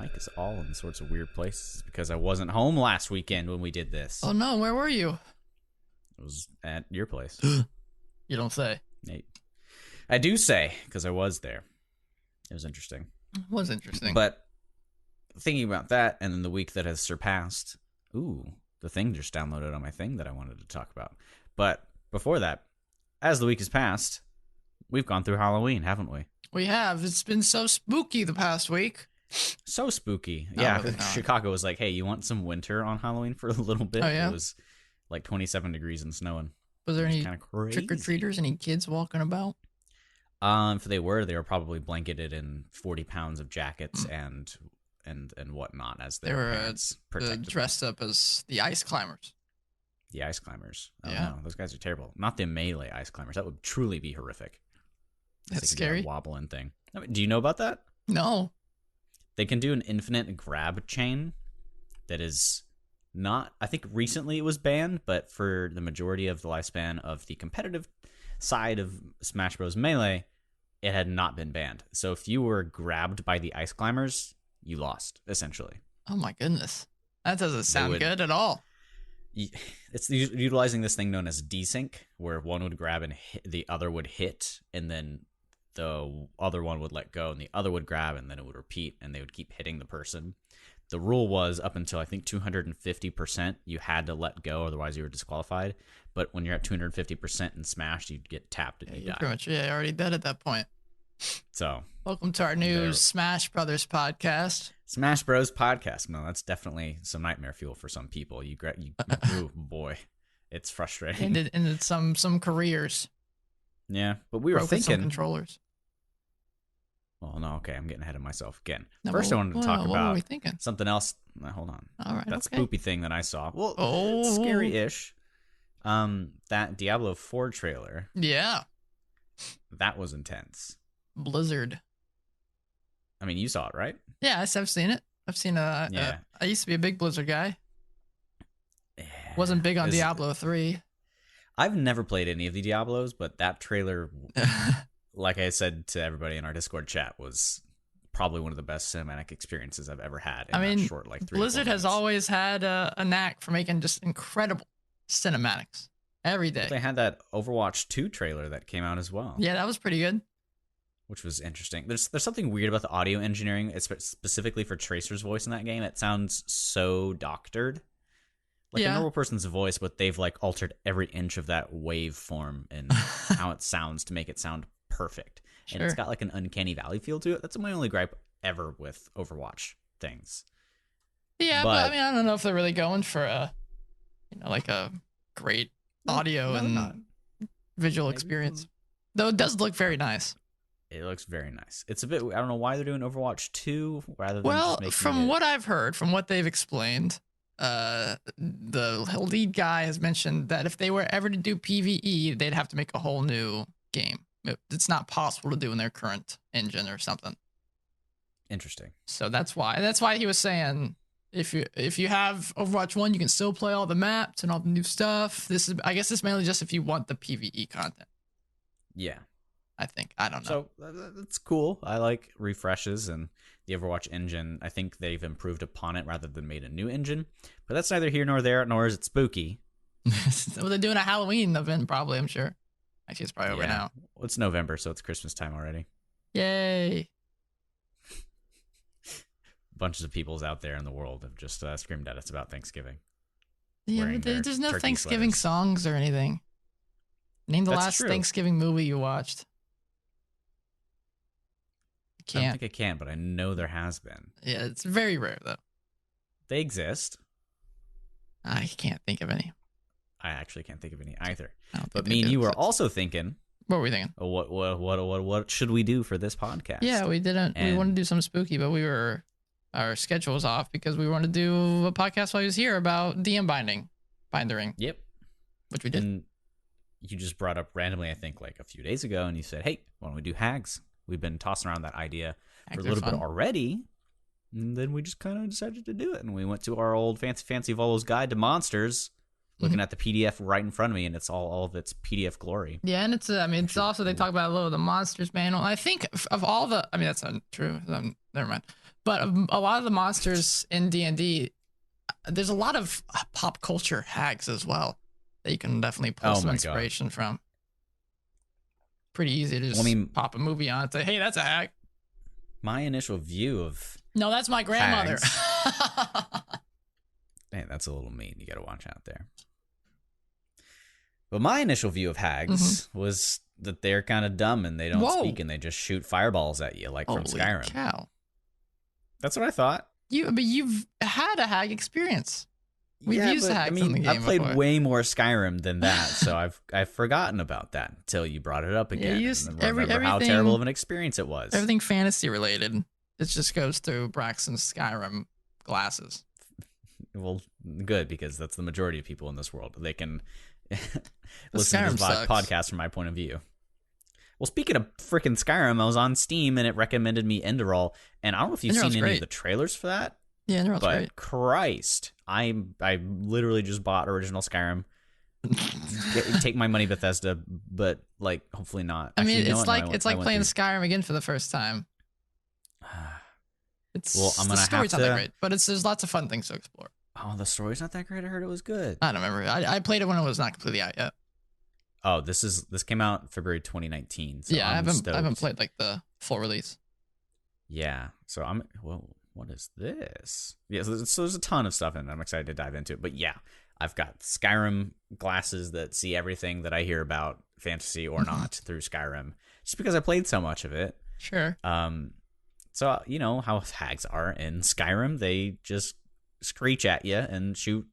mic is all in sorts of weird places because I wasn't home last weekend when we did this. Oh no, where were you? It was at your place. You don't say. Nate. I do say, because I was there. It was interesting. It was interesting. But thinking about that and then the week that has surpassed, the thing just downloaded on my thing that I wanted to talk about. But before that, as the week has passed, we've gone through Halloween, haven't we? We have. It's been so spooky the past week. So spooky. No, yeah, really not. Chicago was like, hey, you want some winter on Halloween for a little bit? Oh, yeah? It was like 27 degrees and snowing. Was there any kind of crazy. trick-or-treaters, any kids walking about? If they were probably blanketed in 40 pounds of jackets and whatnot as They their were parents protected them. dressed up as the ice climbers. The ice climbers. Oh, Yeah. no, those guys are terrible. Not the melee ice climbers. That would truly be horrific. That's They can do scary. that wobbling thing. I mean, do you know about that? No. They can do an infinite grab chain that is not, I think recently it was banned, but for the majority of the lifespan of the competitive side of Smash Bros. Melee, it had not been banned. So if you were grabbed by the ice climbers, you lost, essentially. Oh my goodness. That doesn't sound good at all. It's utilizing this thing known as desync, where one would grab and the other would hit, and then the other one would let go, and the other would grab, and then it would repeat, and they would keep hitting the person. The rule was up until, I think, 250%, you had to let go, otherwise you were disqualified. But when you're at 250% in Smash, you'd get tapped and you You're die. pretty much already dead at that point. So, Welcome to our new Smash Brothers podcast. Smash Bros. Podcast. No, that's definitely some nightmare fuel for some people. Oh boy, it's frustrating. Ended some careers. Yeah, but we were Broke with some thinking. controllers. Oh no, okay, I'm getting ahead of myself again. No, First, I wanted to talk what were about we thinking? something else. Hold on. All right, That okay. spoopy thing that I saw. Well, Oh. it's scary-ish. That Diablo 4 trailer, Yeah. that was intense. Blizzard. I mean, you saw it, right? Yeah, I've seen it. I've seen Yeah. I used to be a big Blizzard guy. Wasn't big on Is- Diablo 3. I've never played any of the Diablos, but that trailer, like I said to everybody in our Discord chat, was probably one of the best cinematic experiences I've ever had. I mean, that short, like 3 to 4 Blizzard has minutes. always had a knack for making just incredible cinematics every day. They had that Overwatch 2 trailer that came out as well. Yeah, that was pretty good. Which was interesting. There's something weird about the audio engineering, specifically for Tracer's voice in that game. It sounds so doctored, like a normal person's voice, but they've like altered every inch of that waveform and how it sounds to make it sound perfect. Sure. And it's got like an uncanny valley feel to it. That's my only gripe ever with Overwatch things. Yeah, but I mean, I don't know if they're really going for a great audio and visual experience. Though it does look very nice. It looks very nice. It's a bit. I don't know why they're doing Overwatch 2 rather than Well, just making from it. what I've heard, from what they've explained, the lead guy has mentioned that if they were ever to do PvE, they'd have to make a whole new game. It's not possible to do in their current engine or something. Interesting. So that's why he was saying if you have Overwatch 1, you can still play all the maps and all the new stuff. I guess it's mainly just if you want the PvE content. Yeah. I think. I don't know. So that's cool. I like refreshes and the Overwatch engine. I think they've improved upon it rather than made a new engine. But that's neither here nor there, nor is it spooky. Well, they're doing a Halloween event probably, I'm sure. Actually, it's probably over now. Well, it's November, so it's Christmas time already. Yay. Bunches of peoples out there in the world have just screamed at us about Thanksgiving. Yeah, Wearing but their there's no turkey Thanksgiving sweaters. songs or anything. Name the That's last true. Thanksgiving movie you watched. I don't Can't. think I can, but I know there has been. Yeah, it's very rare though. They exist. I can't think of any. I actually can't think of any either. I don't But think me they and do you were exist. also thinking, What were we thinking? what should we do for this podcast? Yeah, we didn't. We And- wanted to do something spooky, but our schedule was off because we wanted to do a podcast while he was here about DM bindering, Yep. which we did. And you just brought up randomly, I think, like a few days ago, and you said, hey, why don't we do Hags? We've been tossing around that idea for Hags a are little bit fun. already. And then we just kind of decided to do it. And we went to our old fancy Volo's Guide to Monsters, looking at the PDF right in front of me, and it's all of its PDF glory. Yeah, and it's I mean, it's also they talk about a little of the monsters manual. I think of all the, I mean, that's not true. That's never mind. But a lot of the monsters in D&D, there's a lot of pop culture hags as well that you can definitely pull some inspiration from. Pretty easy to just pop a movie on and say, hey, that's a hag. My initial view of no, that's my grandmother. Hey, that's a little mean. You got to watch out there. But my initial view of hags was that they're kind of dumb and they don't speak and they just shoot fireballs at you like from Skyrim. Holy cow. That's what I thought. But you've had a hag experience. We've used hags in the game I've played before. way more Skyrim than that, so I've forgotten about that until you brought it up again. Yeah, and remember how terrible of an experience it was. Everything fantasy related, it just goes through Braxton's Skyrim glasses. Well, good, because that's the majority of people in this world. They can listen to this podcast from my point of view. Well, speaking of freaking Skyrim, I was on Steam and it recommended me Enderal, and I don't know if you've seen any of the trailers for that. Yeah, Enderal's but great. Christ, I literally just bought original Skyrim. Take my money, Bethesda, but like hopefully not. I mean, it's like playing Skyrim again for the first time. I'm gonna the story's not that great, but there's lots of fun things to explore. Oh, the story's not that great. I heard it was good. I don't remember. I played it when it was not completely out yet. Oh, this came out February 2019. So yeah, I haven't played like the full release. Yeah, so what is this? Yeah, so there's a ton of stuff in it. I'm excited to dive into it. But yeah, I've got Skyrim glasses that see everything that I hear about fantasy or not through Skyrim, just because I played so much of it. Sure. So you know how hags are in Skyrim. They just screech at you and shoot,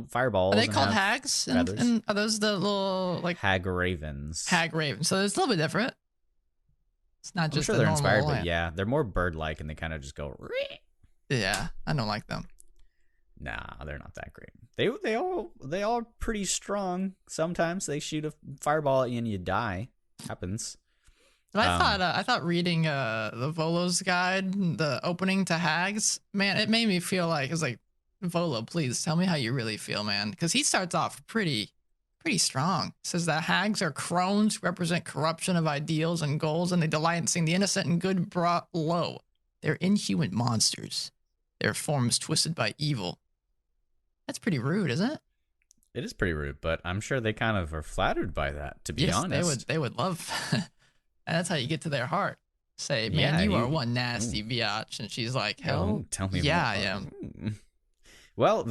fireballs. Are they called hags? And are those the little like hag ravens? Hag ravens. So it's a little bit different. It's not just. I'm sure they're inspired, but yeah, they're more bird-like, and they kind of just go. Yeah, I don't like them. Nah, they're not that great. They all pretty strong. Sometimes they shoot a fireball at you and you die. Happens. But I thought reading the Volo's guide, the opening to hags, man, it made me feel like it was like, Volo, please tell me how you really feel, man, because he starts off pretty strong. Says that hags are crones, represent corruption of ideals and goals, and they delight in seeing the innocent and good brought low. They're inhuman monsters. Their forms twisted by evil. That's pretty rude, isn't it? It is pretty rude, but I'm sure they kind of are flattered by that, to be honest. They would love. And that's how you get to their heart. Say, man, you are one nasty biatch. And she's like, hell, tell me yeah, more. I am. Well,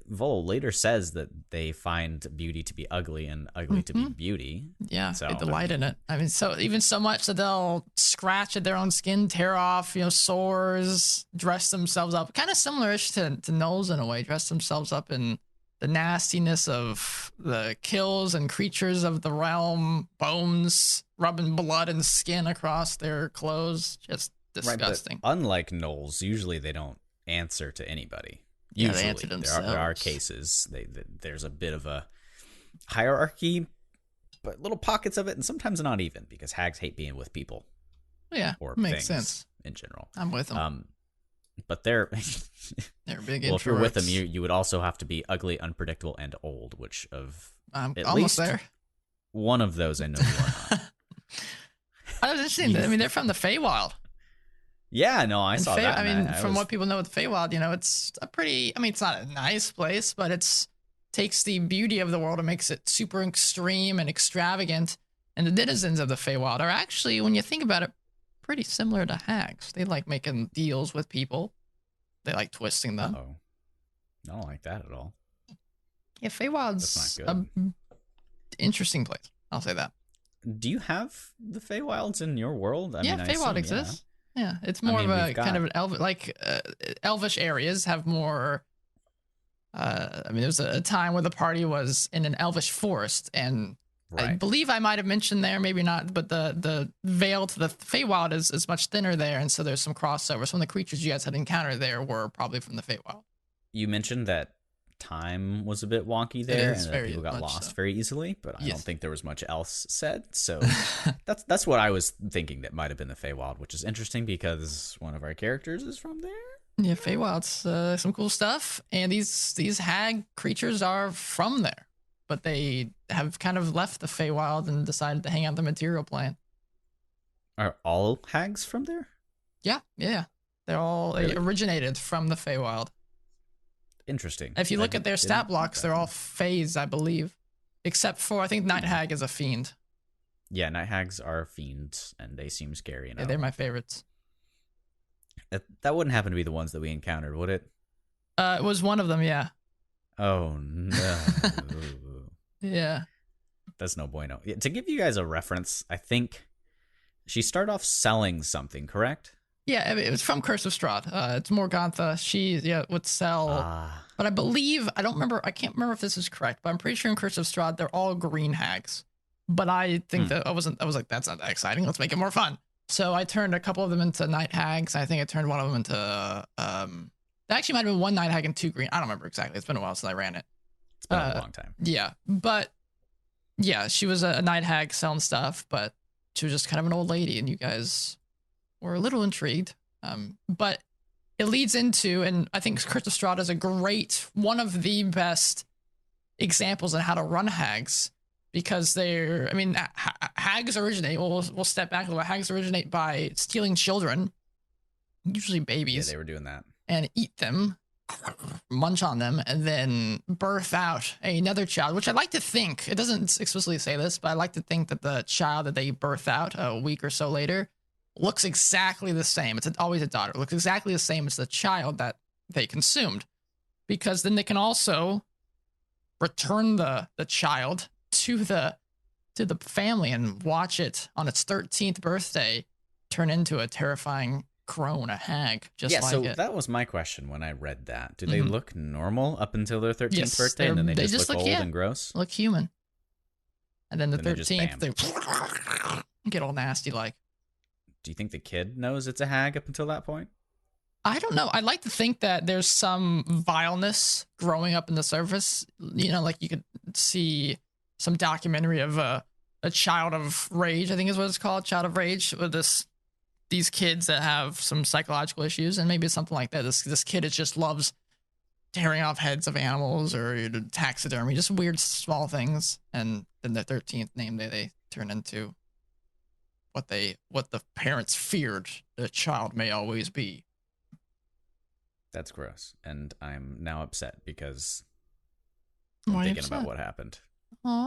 Vol later says that they find beauty to be ugly and ugly to be beauty. Yeah, so, they delight in it. I mean, even so much that they'll scratch at their own skin, tear off, sores, dress themselves up. Kind of similar-ish to gnolls in a way. Dress themselves up in the nastiness of the kills and creatures of the realm, bones, rubbing blood and skin across their clothes. Just disgusting. Right, but unlike gnolls, usually they don't answer to anybody. Usually, they answer themselves. There are cases. There's a bit of a hierarchy, but little pockets of it, and sometimes not even, because hags hate being with people. Yeah, or makes things sense in general. I'm with them. But they're big. Well, if you're with them, you would also have to be ugly, unpredictable, and old. Which I'm at almost least there. One of those I know you are not. I was interesting. I mean, they're from the Feywild. Yeah, no, I saw that. I mean, from what people know with the Feywild, it's a pretty. I mean, it's not a nice place, but takes the beauty of the world and makes it super extreme and extravagant. And the denizens of the Feywild are actually, when you think about it, pretty similar to hags. They like making deals with people. They like twisting them. Oh, I don't like that at all. Yeah, Feywild's an interesting place. I'll say that. Do you have the Feywilds in your world? I mean, Feywild exists. Yeah, it's more of a kind of an elvish areas have more. I mean, there was a time where the party was in an elvish forest, and I believe I might have mentioned there, maybe not, but the veil to the Feywild is much thinner there, and so there's some crossover. Some of the creatures you guys had encountered there were probably from the Feywild. You mentioned that time was a bit wonky there, and that people got lost very easily, but I don't think there was much else said. So that's what I was thinking that might have been the Feywild, which is interesting because one of our characters is from there. Yeah, Feywild's some cool stuff, and these hag creatures are from there, but they have kind of left the Feywild and decided to hang out the material plane. Are all hags from there? Yeah, yeah. They Really? originated from the Feywild. Interesting. If you I look at their stat didn't think blocks, they're that. all phase, I believe, except for I think Night Hmm. Hag is a fiend. Yeah, night hags are fiends, and they seem scary, and I Yeah, don't they're my like them. favorites. That wouldn't happen to be the ones that we encountered, would it? It was one of them, yeah. Oh no. Yeah. That's no bueno. Yeah, to give you guys a reference, I think she started off selling something, correct? Yeah, it was from Curse of Strahd. It's Morgantha. She would sell, Ah, but I believe I don't remember. I can't remember if this is correct, but I'm pretty sure in Curse of Strahd they're all green hags. But I think hmm. that I wasn't. I was like, that's not that exciting. Let's make it more fun. So I turned a couple of them into night hags. I think I turned one of them into That actually might have been one night hag and two green. I don't remember exactly. It's been a while since I ran it. It's been a long time. Yeah, but yeah, she was a night hag selling stuff, but she was just kind of an old lady, and you guys were a little intrigued. But it leads into, and I think Curse of Strahd is one of the best examples on how to run hags, because hags originate. We'll step back a little. Hags originate by stealing children, usually Yeah, babies, they were doing that. and eat them, munch on them, and then birth out another child, which I like to think, it doesn't explicitly say this, but I like to think that the child that they birth out a week or so later looks exactly the same. It's always a daughter. It looks exactly the same as the child that they consumed, because then they can also return the child to the family and watch it on its 13th birthday turn into a terrifying crone, a hag, just Yeah, like so it. that was my question when I read that. Do they Mhm. look normal up until their 13th Yes, birthday, and then they just look old yeah, and gross? look human. And then the Then they just 13th, bam. they get all nasty like. Do you think the kid knows it's a hag up until that point? I don't know. I like to think that there's some vileness growing up in the surface. You know, like you could see some documentary of a child of rage, I think is what it's called, child of rage, with these kids that have some psychological issues, and maybe it's something like that. This kid just loves tearing off heads of animals or taxidermy, just weird small things. And then the 13th name they turn into what the parents feared the child may always be. That's gross, and I'm now upset because Why I'm are you thinking about upset? what happened. Aw.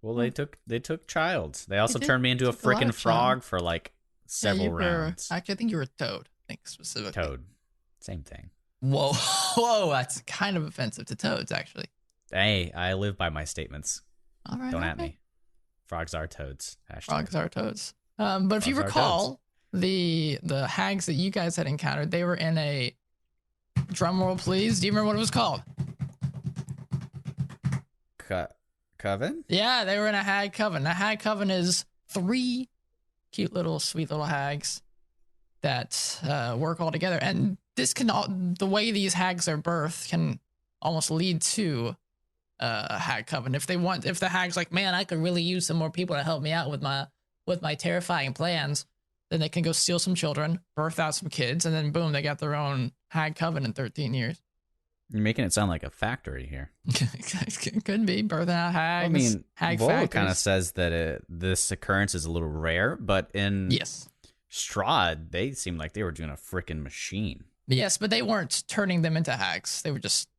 Well, Well, they took child. They also did turned me into a take a lot freaking of child. frog for like Yeah, several rounds. actually, I think you were a toad. I think specifically. Toad, same thing. Whoa, whoa, that's kind of offensive to toads, actually. Hey, I live by my statements. All right, Don't all at right. me. Frogs are toads. Hashtag. Frogs are toads. But if you Frogs are recall, the hags that you guys had encountered, they were in a drum roll, please. Do you remember what it was called? Coven? Yeah, they were in a hag coven. A hag coven is 3 cute little, sweet little hags that work all together, and the way these hags are birthed can almost lead to a hag coven. If the hag's like, man, I could really use some more people to help me out with my terrifying plans, then they can go steal some children, birth out some kids, and then boom, they got their own hag coven in 13 years. You're making it sound like a factory here. Could be birthing out hags. I mean, hag Volo kind of factories. says that this occurrence is a little rare, but in Yes. Strahd, they seemed like they were doing a freaking machine. Yes, but they weren't turning them into hags. They were just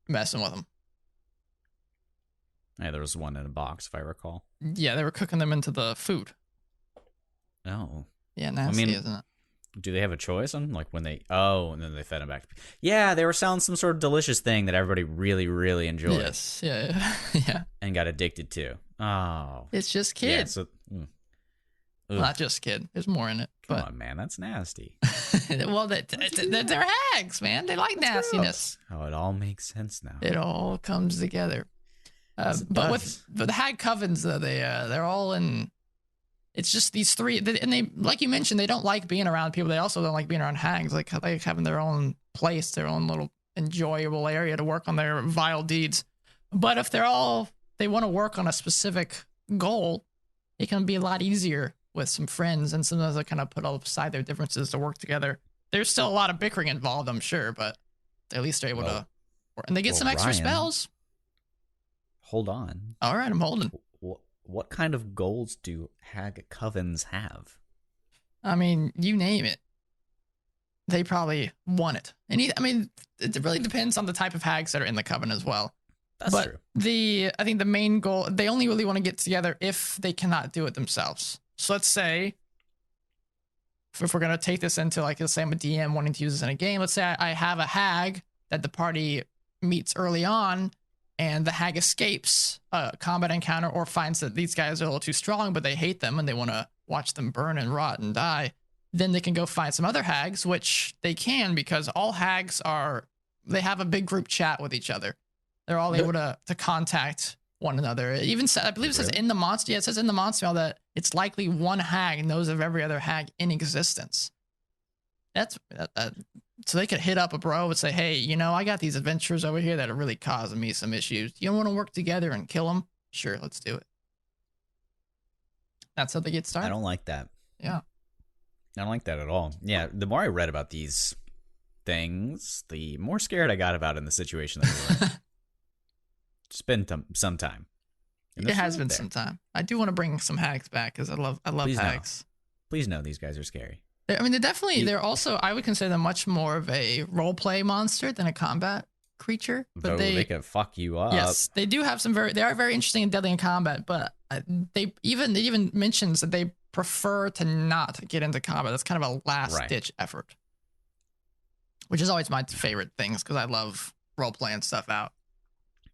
messing with them. Yeah, there was one in a box, if I recall. Yeah, they were cooking them into the food. Oh. Yeah, nasty, mean, isn't it? Do they have a choice on like when they? Oh, and then they fed them back. Yeah, they were selling some sort of delicious thing that everybody really, really enjoyed. Yes, yeah, yeah. And got addicted to. Oh, It's just yeah. kids. So, Not just kid. There's more in it. come But on, man, that's nasty. well, they're hags, man. They like nastiness. Oh, it all makes sense now. It all comes together. Yes, it But does. with the hag covens, though, they're all in. It's just these three, and they, like you mentioned, they don't like being around people. They also don't like being around hags. Like having their own place, their own little enjoyable area to work on their vile deeds. But if they want to work on a specific goal, it can be a lot easier with some friends, and sometimes they kind of put aside their differences to work together. There's still a lot of bickering involved, I'm sure, but at least they're able to work. And they get some extra Ryan, spells. Hold on. All right, I'm holding. What kind of goals do hag covens have? I mean, you name it, they probably want it. And I mean, it really depends on the type of hags that are in the coven as well. That's but true. I think the main goal, they only really want to get together if they cannot do it themselves. So let's say, if we're going to take this into, like, let's say I'm a DM wanting to use this in a game. Let's say I have a hag that the party meets early on, and the hag escapes a combat encounter or finds that these guys are a little too strong, but they hate them and they want to watch them burn and rot and die. Then they can go find some other hags, which they can, because all hags they have a big group chat with each other. They're all able to contact one another. It even I believe it says in the monster. Yeah, it says in the monster mail that it's likely one hag knows of every other hag in existence. That's so they could hit up a bro and say, hey, I got these adventurers over here that are really causing me some issues. You don't want to work together and kill them? Sure, let's do it. That's how they get started. I don't like that. Yeah. I don't like that at all. Yeah, the more I read about these things, the more scared I got about it in the situation that we were in. It's been some time. It has been some time. I do want to bring some hags back because I love hags. Please know these guys are scary. I mean, they're also, I would consider them much more of a role play monster than a combat creature. But they can fuck you up. Yes, they do have they are very interesting and deadly in combat, but they even mentions that they prefer to not get into combat. That's kind of a last ditch effort, which is always my favorite things because I love role playing stuff out.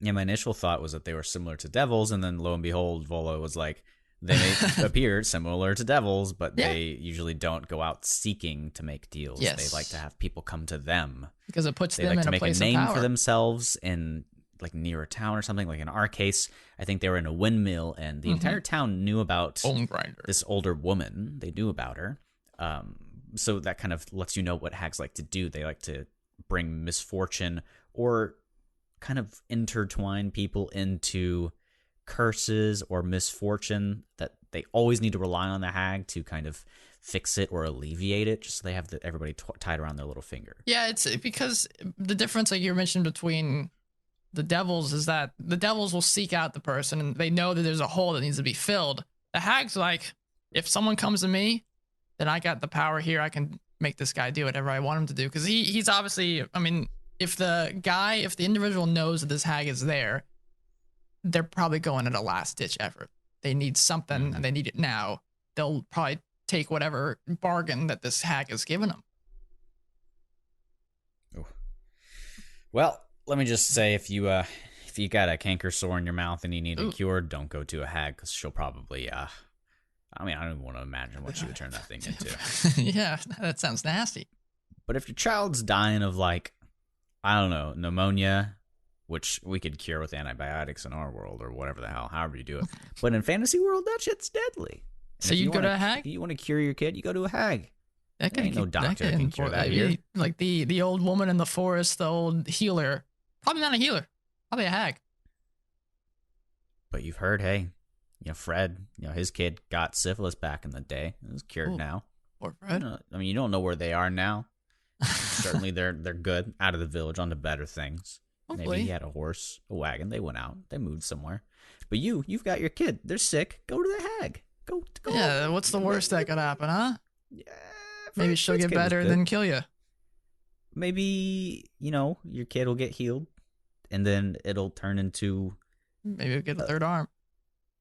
Yeah, my initial thought was that they were similar to devils, and then lo and behold, Volo was like, they may appear similar to devils, but they usually don't go out seeking to make deals. Yes. They like to have people come to them. Because it puts them in a place of power. They like to make a name for themselves in, like, near a town or something. Like in our case, I think they were in a windmill, and the entire town knew about this older woman. They knew about her. So that kind of lets you know what hags like to do. They like to bring misfortune or kind of intertwine people into curses or misfortune that they always need to rely on the hag to kind of fix it or alleviate it, just so they have everybody tied around their little finger. Yeah, it's because the difference, like you mentioned, between the devils is that the devils will seek out the person and they know that there's a hole that needs to be filled. The hag's like, if someone comes to me, then I got the power here. I can make this guy do whatever I want him to do. Because he's obviously, I mean, if the individual knows that this hag is there, they're probably going at a last-ditch effort. They need something, and they need it now. They'll probably take whatever bargain that this hag has given them. Ooh. Well, let me just say, if you got a canker sore in your mouth and you need it cured, don't go to a hag, because she'll probably, I don't even want to imagine what she would turn that thing into. Yeah, that sounds nasty. But if your child's dying of, like, I don't know, pneumonia, which we could cure with antibiotics in our world or whatever the hell, however you do it. But in fantasy world, that shit's deadly. So you go to a hag? If you want to cure your kid, you go to a hag. That ain't no doctor that can cure that here. Like the old woman in the forest, the old healer. Probably not a healer. Probably a hag. But you've heard, hey, Fred, his kid got syphilis back in the day. It was cured now. Or Fred. I mean, you don't know where they are now. Certainly they're good, out of the village, on to better things. Hopefully. Maybe he had a horse, a wagon. They went out. They moved somewhere. But you've got your kid. They're sick. Go to the hag. Go. Yeah, what's the worst that could happen, huh? Yeah. Maybe she'll get better than kill you. Maybe, your kid will get healed, and then it'll turn into... Maybe it'll get a third arm.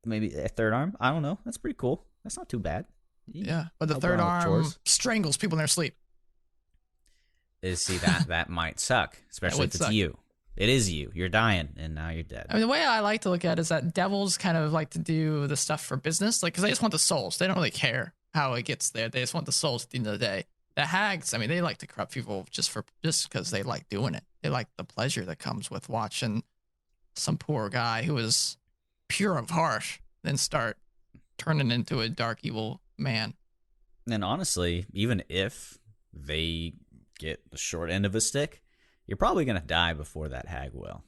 Maybe a third arm? I don't know. That's pretty cool. That's not too bad. Yeah, but the third arm strangles people in their sleep. See, that might suck, especially if it's you. It is you. You're dying, and now you're dead. I mean, the way I like to look at it is that devils kind of like to do the stuff for business, like, because they just want the souls. They don't really care how it gets there. They just want the souls at the end of the day. The hags, I mean, they like to corrupt people just because they like doing it. They like the pleasure that comes with watching some poor guy who is pure of heart then start turning into a dark, evil man. And honestly, even if they get the short end of a stick, you're probably going to die before that hag will.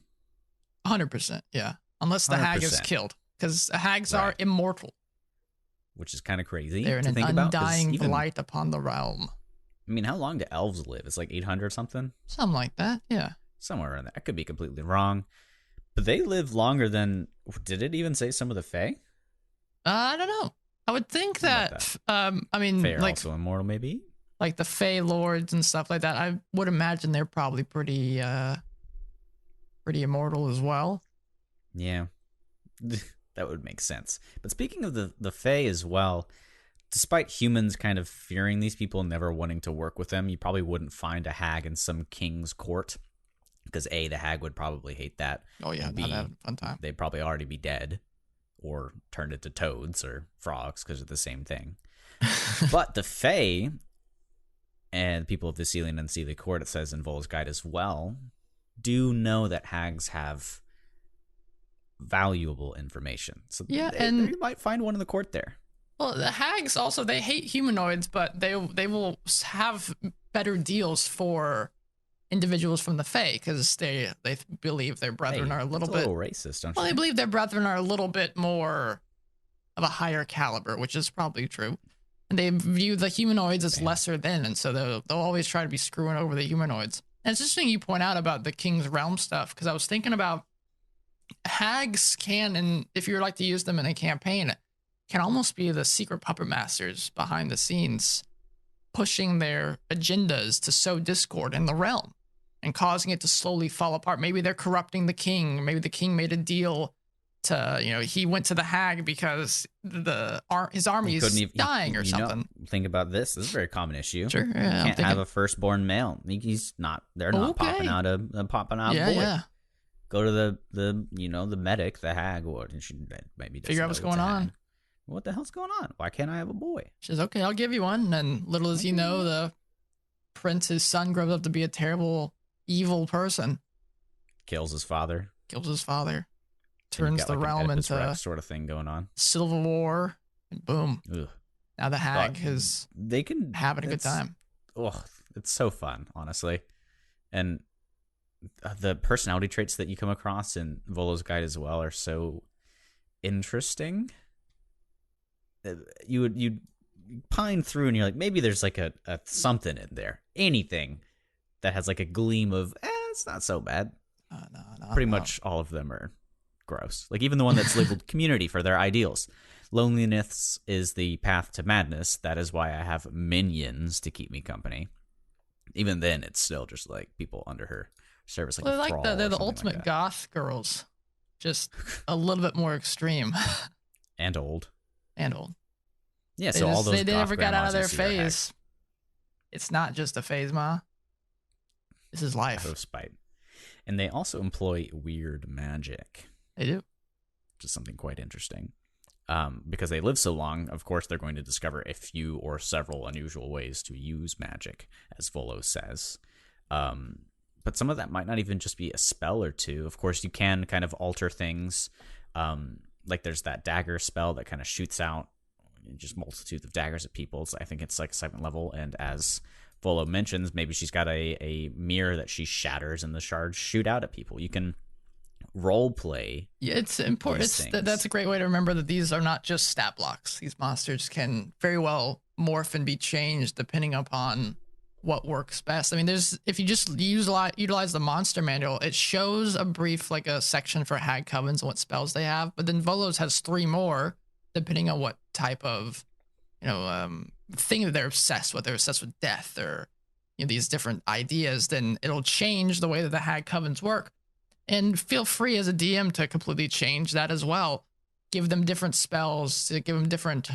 100%, yeah. Unless the 100%. Hag is killed. Because hags are immortal. Which is kind of crazy They're to think an about. Undying blight upon the realm. I mean, how long do elves live? It's like 800 something? Something like that, yeah. Somewhere in there. I could be completely wrong. But they live longer than... Did it even say some of the Fae? I don't know. I would think What about that, I Fae mean, are also immortal, maybe? like the Fey Lords and stuff like that, I would imagine they're probably pretty immortal as well. Yeah. That would make sense. But speaking of the Fae as well, despite humans kind of fearing these people and never wanting to work with them, you probably wouldn't find a hag in some king's court. Because A, the hag would probably hate that. Oh yeah, And that'd B, have a fun time. they'd probably already be dead or turned into toads or frogs because of the same thing. But the Fae and people of the Ceiling and Sealy Court, it says in Vol's Guide as well, do know that hags have valuable information. So Yeah, they might find one in the court there. Well, the hags also, they hate humanoids, but they will have better deals for individuals from the Fae because they believe their brethren are a little bit racist, don't you? well, they think? believe their brethren are a little bit more of a higher caliber, which is probably true. And they view the humanoids as lesser than, and so they'll always try to be screwing over the humanoids. And it's interesting you point out about the King's Realm stuff because I was thinking about hags can, and if you would like to use them in a campaign, can almost be the secret puppet masters behind the scenes, pushing their agendas to sow discord in the realm and causing it to slowly fall apart. Maybe they're corrupting the king. Maybe the king made a deal to, he went to the hag because his army is dying or something. Think about this. This is a very common issue. Sure, yeah, You can't have a firstborn male. He's not. They're not popping out a boy. Yeah. Go to the medic, the hag, and she maybe Figure out what's going on. What the hell's going on? Why can't I have a boy? She says, okay, I'll give you one. And little as you know, the prince's son grows up to be a terrible, evil person. Kills his father. Turns the realm into Rex sort of thing going on. Civil War. And boom. Ugh. Now the hag is having a good time. Oh, it's so fun, honestly. And the personality traits that you come across in Volo's Guide as well are so interesting. You pine through and you're like, maybe there's like a something in there, anything that has like a gleam of it's not so bad. Pretty much all of them are gross. Like even the one that's labeled community for their ideals. Loneliness is the path to madness. That is why I have minions to keep me company. Even then, it's still just like people under her service. They're the ultimate goth girls, just a little bit more extreme and old. Yeah, so all those they never got out of their phase. phase. It's not just a phase, Ma. This is life. Out of spite. And they also employ weird magic. They do. Which is something quite interesting. Because they live so long, of course, they're going to discover a few or several unusual ways to use magic, as Volo says. But some of that might not even just be a spell or two. Of course, you can kind of alter things. Like there's that dagger spell that kind of shoots out just multitudes of daggers at people. So I think it's like 7th level. And as Volo mentions, maybe she's got a mirror that she shatters and the shards shoot out at people. You can role play. Yeah, it's important. That's a great way to remember that these are not just stat blocks. These monsters can very well morph and be changed depending upon what works best. I mean, if you just utilize the monster manual, it shows a brief, like a section for hag covens and what spells they have, but then Volo's has 3 more depending on what type of thing that they're obsessed with. They're obsessed with death or these different ideas. Then it'll change the way that the hag covens work. And feel free as a DM to completely change that as well. Give them different spells, to give them different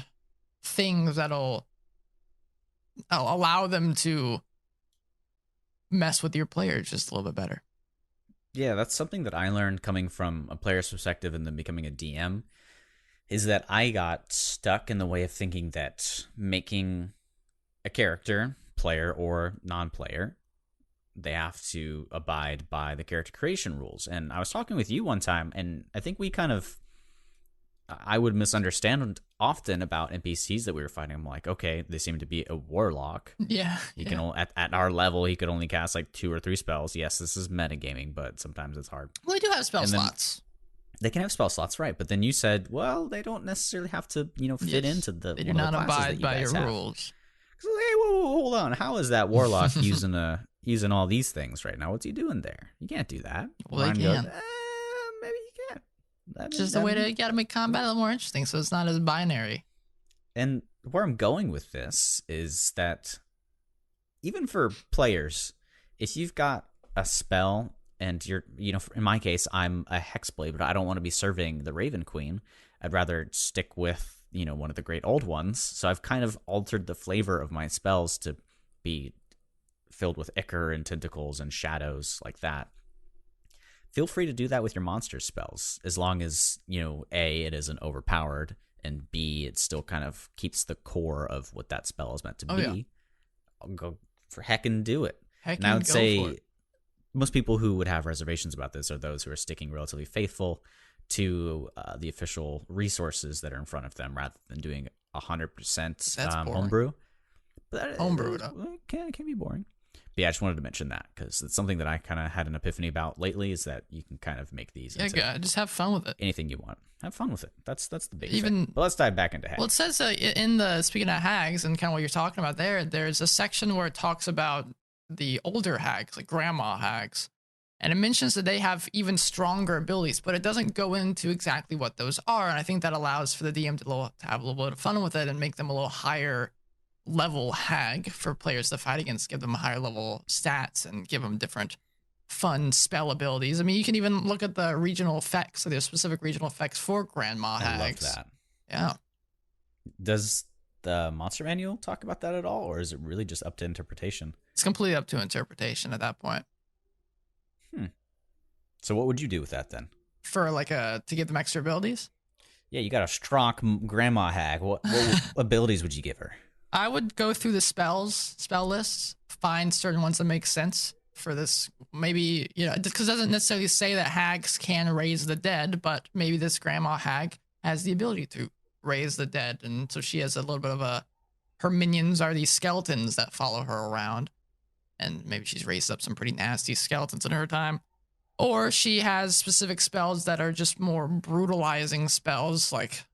things that'll allow them to mess with your players just a little bit better. Yeah, that's something that I learned coming from a player's perspective and then becoming a DM, is that I got stuck in the way of thinking that making a character, player or non-player, they have to abide by the character creation rules. And I was talking with you one time, and I think I would misunderstand often about NPCs that we were fighting. I'm like, okay, they seem to be a warlock. Yeah. He can at our level, he could only cast like 2 or 3 spells. Yes, this is metagaming, but sometimes it's hard. Well, they do have spell slots. They can have spell slots, right? But then you said, well, they don't necessarily have to, fit into the. They do not abide by your rules. So, hey, whoa, hold on. How is that warlock using all these things right now? What's he doing there? You can't do that. Well, they can. Maybe you can. Just a way to make combat a little more interesting, so it's not as binary. And where I'm going with this is that even for players, if you've got a spell and you're, in my case, I'm a Hexblade, but I don't want to be serving the Raven Queen. I'd rather stick with, one of the great old ones. So I've kind of altered the flavor of my spells to be filled with ichor and tentacles and shadows like that. Feel free to do that with your monster spells, as long as, A, it isn't overpowered, and B, it still kind of keeps the core of what that spell is meant to be. Yeah. I'll go for heck and do it. Heck, and I would say most people who would have reservations about this are those who are sticking relatively faithful to the official resources that are in front of them, rather than doing 100% homebrew. But homebrew can be boring. But yeah, I just wanted to mention that because it's something that I kind of had an epiphany about lately, is that you can kind of make these into just have fun with it. Anything you want. Have fun with it. That's the big thing. But let's dive back into Hags. Well, it says speaking of Hags and kind of what you're talking about there's a section where it talks about the older Hags, like Grandma Hags. And it mentions that they have even stronger abilities, but it doesn't go into exactly what those are. And I think that allows for the DM to have a little bit of fun with it and make them a little higher level Hag for players to fight against, give them higher level stats and give them different fun spell abilities. I mean, you can even look at the regional effects. So there's specific regional effects for Grandma Hags. I love that. Yeah. Does the monster manual talk about that at all, or is it really just up to interpretation? It's completely up to interpretation at that point. So what would you do with that then? For to give them extra abilities? Yeah, you got a strong Grandma Hag. What abilities would you give her? I would go through the spell lists, find certain ones that make sense for this. Maybe, because it doesn't necessarily say that Hags can raise the dead, but maybe this Grandma Hag has the ability to raise the dead. And so she has a little bit of her minions are these skeletons that follow her around. And maybe she's raised up some pretty nasty skeletons in her time. Or she has specific spells that are just more brutalizing spells. It's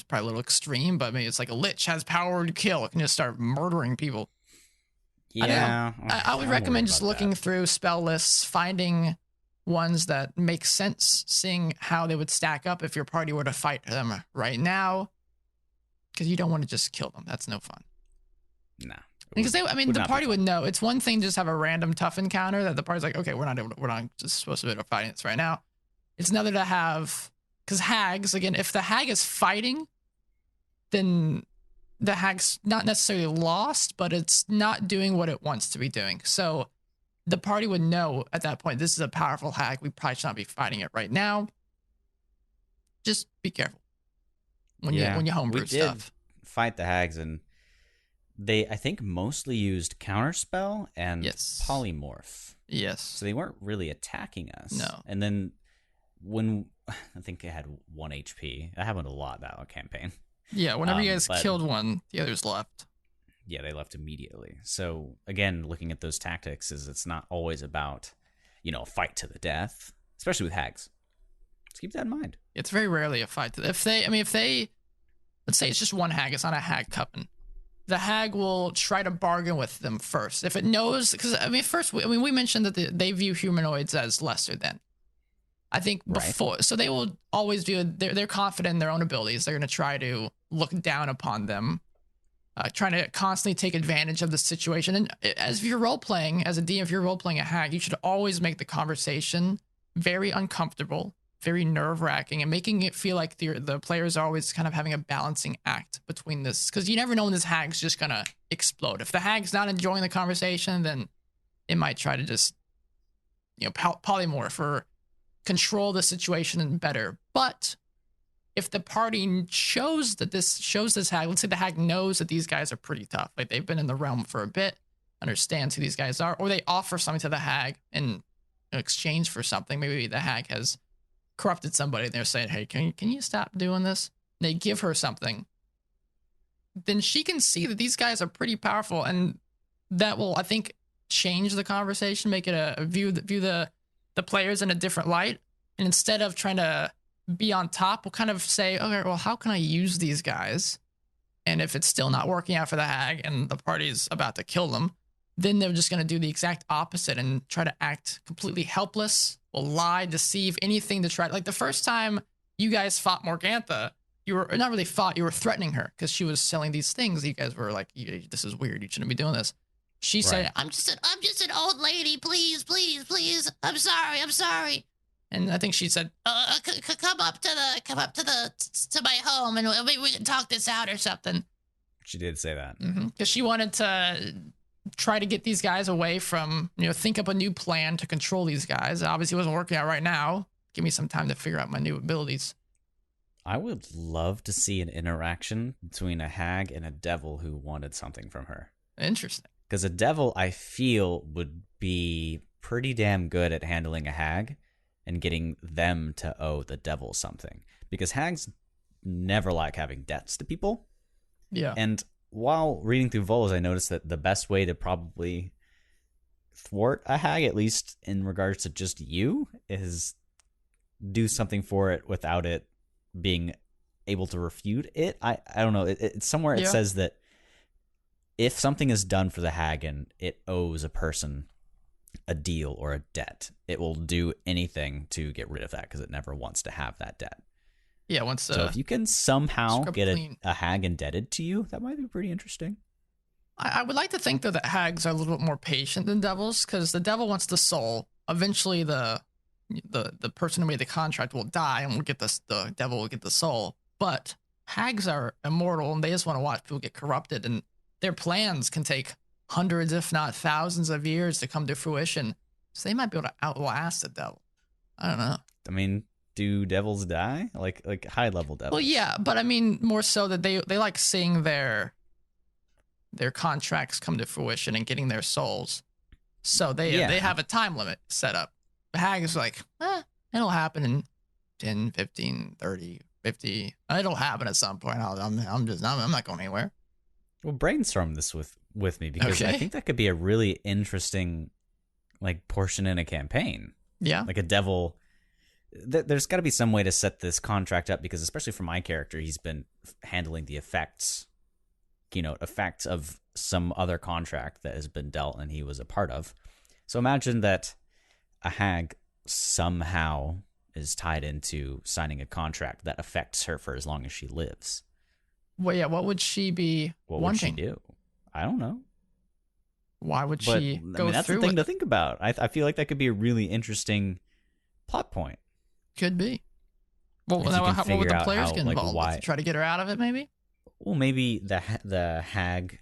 probably a little extreme, but maybe it's like a lich has power to kill. It can just start murdering people. Yeah. I would recommend just looking through spell lists, finding ones that make sense, seeing how they would stack up if your party were to fight them right now. Because you don't want to just kill them. That's no fun. No. Because the party would know. It's one thing to just have a random tough encounter that the party's like, okay, we're not just supposed to be able to fight this right now. It's another to have, because Hags, again, if the Hag is fighting, then the Hag's not necessarily lost, but it's not doing what it wants to be doing. So the party would know at that point, this is a powerful Hag. We probably should not be fighting it right now. Just be careful when you homebrew stuff. Fight the Hags, and they, I think, mostly used Counterspell and Polymorph. Yes. So they weren't really attacking us. No. And then when I think they had 1 HP. That happened a lot that campaign. Yeah, whenever you guys killed one, the others left. Yeah, they left immediately. So again, looking at those tactics, is it's not always about, a fight to the death, especially with Hags. Let's keep that in mind. It's very rarely a fight. If they, let's say it's just one Hag, it's not a Hag coven. The Hag will try to bargain with them first. If it knows, because we mentioned that they view humanoids as lesser than. I think before, so they will always view, they're confident in their own abilities. They're going to try to look down upon them, trying to constantly take advantage of the situation. And as you're role playing, as a DM, if you're role playing a Hag, you should always make the conversation very uncomfortable, very nerve wracking, and making it feel like the players are always kind of having a balancing act between this, because you never know when this Hag's just gonna explode. If the Hag's not enjoying the conversation, then it might try to just polymorph or control the situation better. But if the party shows this Hag, let's say the Hag knows that these guys are pretty tough, like they've been in the realm for a bit, understands who these guys are, or they offer something to the Hag in exchange for something. Maybe the Hag has corrupted somebody and they're saying, hey, can you stop doing this? And they give her something. Then she can see that these guys are pretty powerful, and that will, I think, change the conversation, make it view the players in a different light. And instead of trying to be on top, we'll kind of say, okay, well, how can I use these guys? And if it's still not working out for the Hag and the party's about to kill them, then they're just going to do the exact opposite and try to act completely helpless, will lie, deceive, anything to try. Like the first time you guys fought Morgantha, you were not really fought, you were threatening her because she was selling these things. You guys were like, this is weird. You shouldn't be doing this. She said, Right. I'm just an old lady. Please, please, please. I'm sorry. And I think she said, come up to my home and we can talk this out or something. She did say that. Because she wanted to try to get these guys away from, think up a new plan to control these guys. It obviously wasn't working out right now. Give me some time to figure out my new abilities. I would love to see an interaction between a hag and a devil who wanted something from her. Interesting. Because a devil, I feel, would be pretty damn good at handling a hag and getting them to owe the devil something. Because hags never like having debts to people. Yeah. And while reading through Volos, I noticed that the best way to probably thwart a hag, at least in regards to just you, is do something for it without it being able to refute it. I don't know. It's somewhere it says that if something is done for the hag and it owes a person a deal or a debt, it will do anything to get rid of that because it never wants to have that debt. Yeah, so if you can somehow get a hag indebted to you, that might be pretty interesting. I would like to think, though, that hags are a little bit more patient than devils, because the devil wants the soul. Eventually, the person who made the contract will die, and the devil will get the soul. But hags are immortal, and they just want to watch people get corrupted, and their plans can take hundreds, if not thousands, of years to come to fruition. So they might be able to outlast the devil. I don't know. I mean, do devils die? Like high level devils? Well, yeah, but I mean more so that they like seeing their contracts come to fruition and getting their souls. So they have a time limit set up. The hag is like, it'll happen in 10, 15, 30, 50. It'll happen at some point. I'm not going anywhere. Well, brainstorm this with me, because I think that could be a really interesting portion in a campaign. Yeah. Like a devil. There's got to be some way to set this contract up, because especially for my character, he's been handling the effects of some other contract that has been dealt and he was a part of. So imagine that a hag somehow is tied into signing a contract that affects her for as long as she lives. Well, yeah, what would she be wanting? What would she do? I don't know. Why would she go through that's the thing to think about. I feel like that could be a really interesting plot point. Could be. Well, what would the players get involved with? To try to get her out of it, maybe? Well, maybe the hag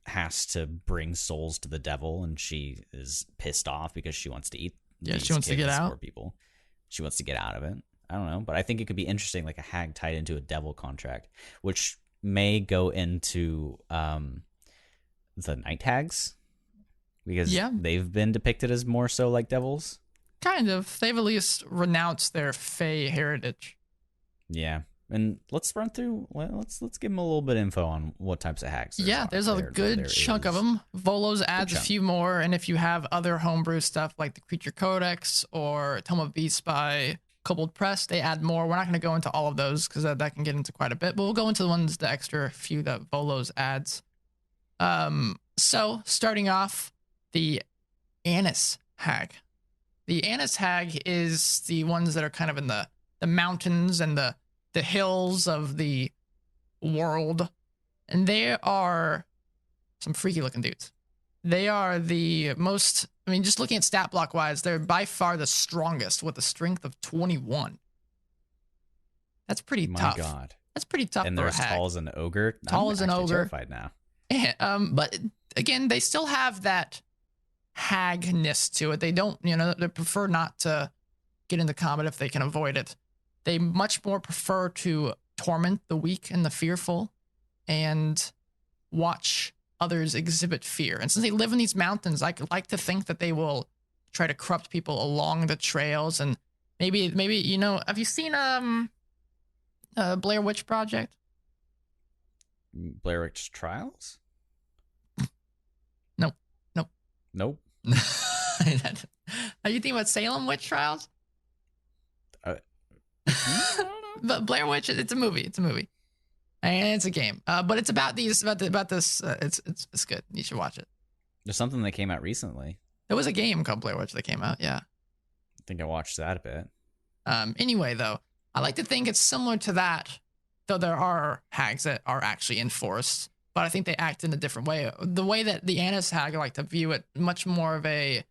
has to bring souls to the devil, and she is pissed off because she wants to eat. Yeah, she wants to get out. People. She wants to get out of it. I don't know, but I think it could be interesting, like a hag tied into a devil contract, which may go into the night hags, because they've been depicted as more so like devils. Kind of. They've at least renounced their Fey heritage. Yeah. And let's run through. Let's give them a little bit of info on what types of hacks. There's a good chunk of them. Volos adds a few more, and if you have other homebrew stuff like the Creature Codex or Tome of Beasts by Kobold Press, they add more. We're not going to go into all of those because that can get into quite a bit, but we'll go into the extra few that Volos adds. So starting off, the Anise Hag. The Anise Hag is the ones that are kind of in the mountains and the hills of the world, and they are some freaky looking dudes. They are the most, just looking at stat block wise, they're by far the strongest with a strength of 21. That's pretty tough. My God. That's pretty tough. And they're as tall as an ogre. Tall as an ogre. Terrified now. But again, they still have that hagness to it. They don't, they prefer not to get into combat if they can avoid it. They much more prefer to torment the weak and the fearful and watch others exhibit fear. And since they live in these mountains, I like to think that they will try to corrupt people along the trails. And maybe have you seen Blair Witch Project? Blair Witch Trials? Nope. Nope. Are you thinking about Salem Witch Trials? But Blair Witch, it's a movie. And it's a game. But it's about this. It's good. You should watch it. There's something that came out recently. There was a game called Blair Witch that came out. Yeah. I think I watched that a bit. Anyway, though, I like to think it's similar to that, though there are hags that are actually enforced, but I think they act in a different way. The way that the Annis hag, I like to view it, much more of a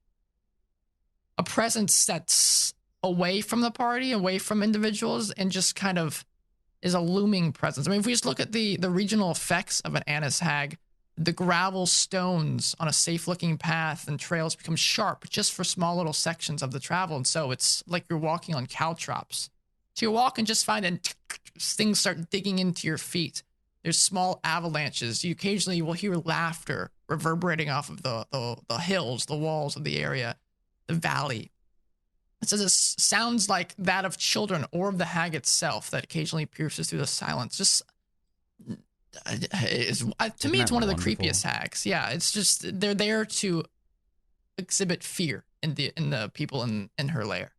presence that's away from the party, away from individuals, and just kind of is a looming presence. I mean, if we just look at the regional effects of an Annis hag, the gravel stones on a safe looking path and trails become sharp just for small little sections of the travel. And so it's like you're walking on caltrops. So you walk and just find and things start digging into your feet. There's small avalanches. You occasionally will hear laughter reverberating off of the hills, the walls of the area, the valley. It says it sounds like that of children or of the hag itself that occasionally pierces through the silence. Just to me, it's one of the creepiest hags. Yeah, it's just they're there to exhibit fear in the people in her lair.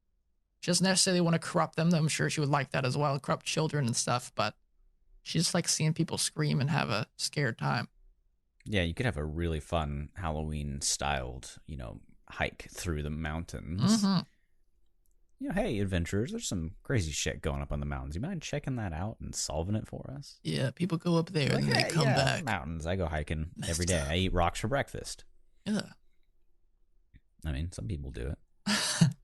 She doesn't necessarily want to corrupt them, though I'm sure she would like that as well, corrupt children and stuff. But she just likes seeing people scream and have a scared time. Yeah, you could have a really fun Halloween-styled, hike through the mountains. Mm-hmm. Hey, adventurers, there's some crazy shit going up on the mountains. You mind checking that out and solving it for us? Yeah, people go up there and then they come back. Mountains. I go hiking every day. I eat rocks for breakfast. Yeah. I mean, some people do it.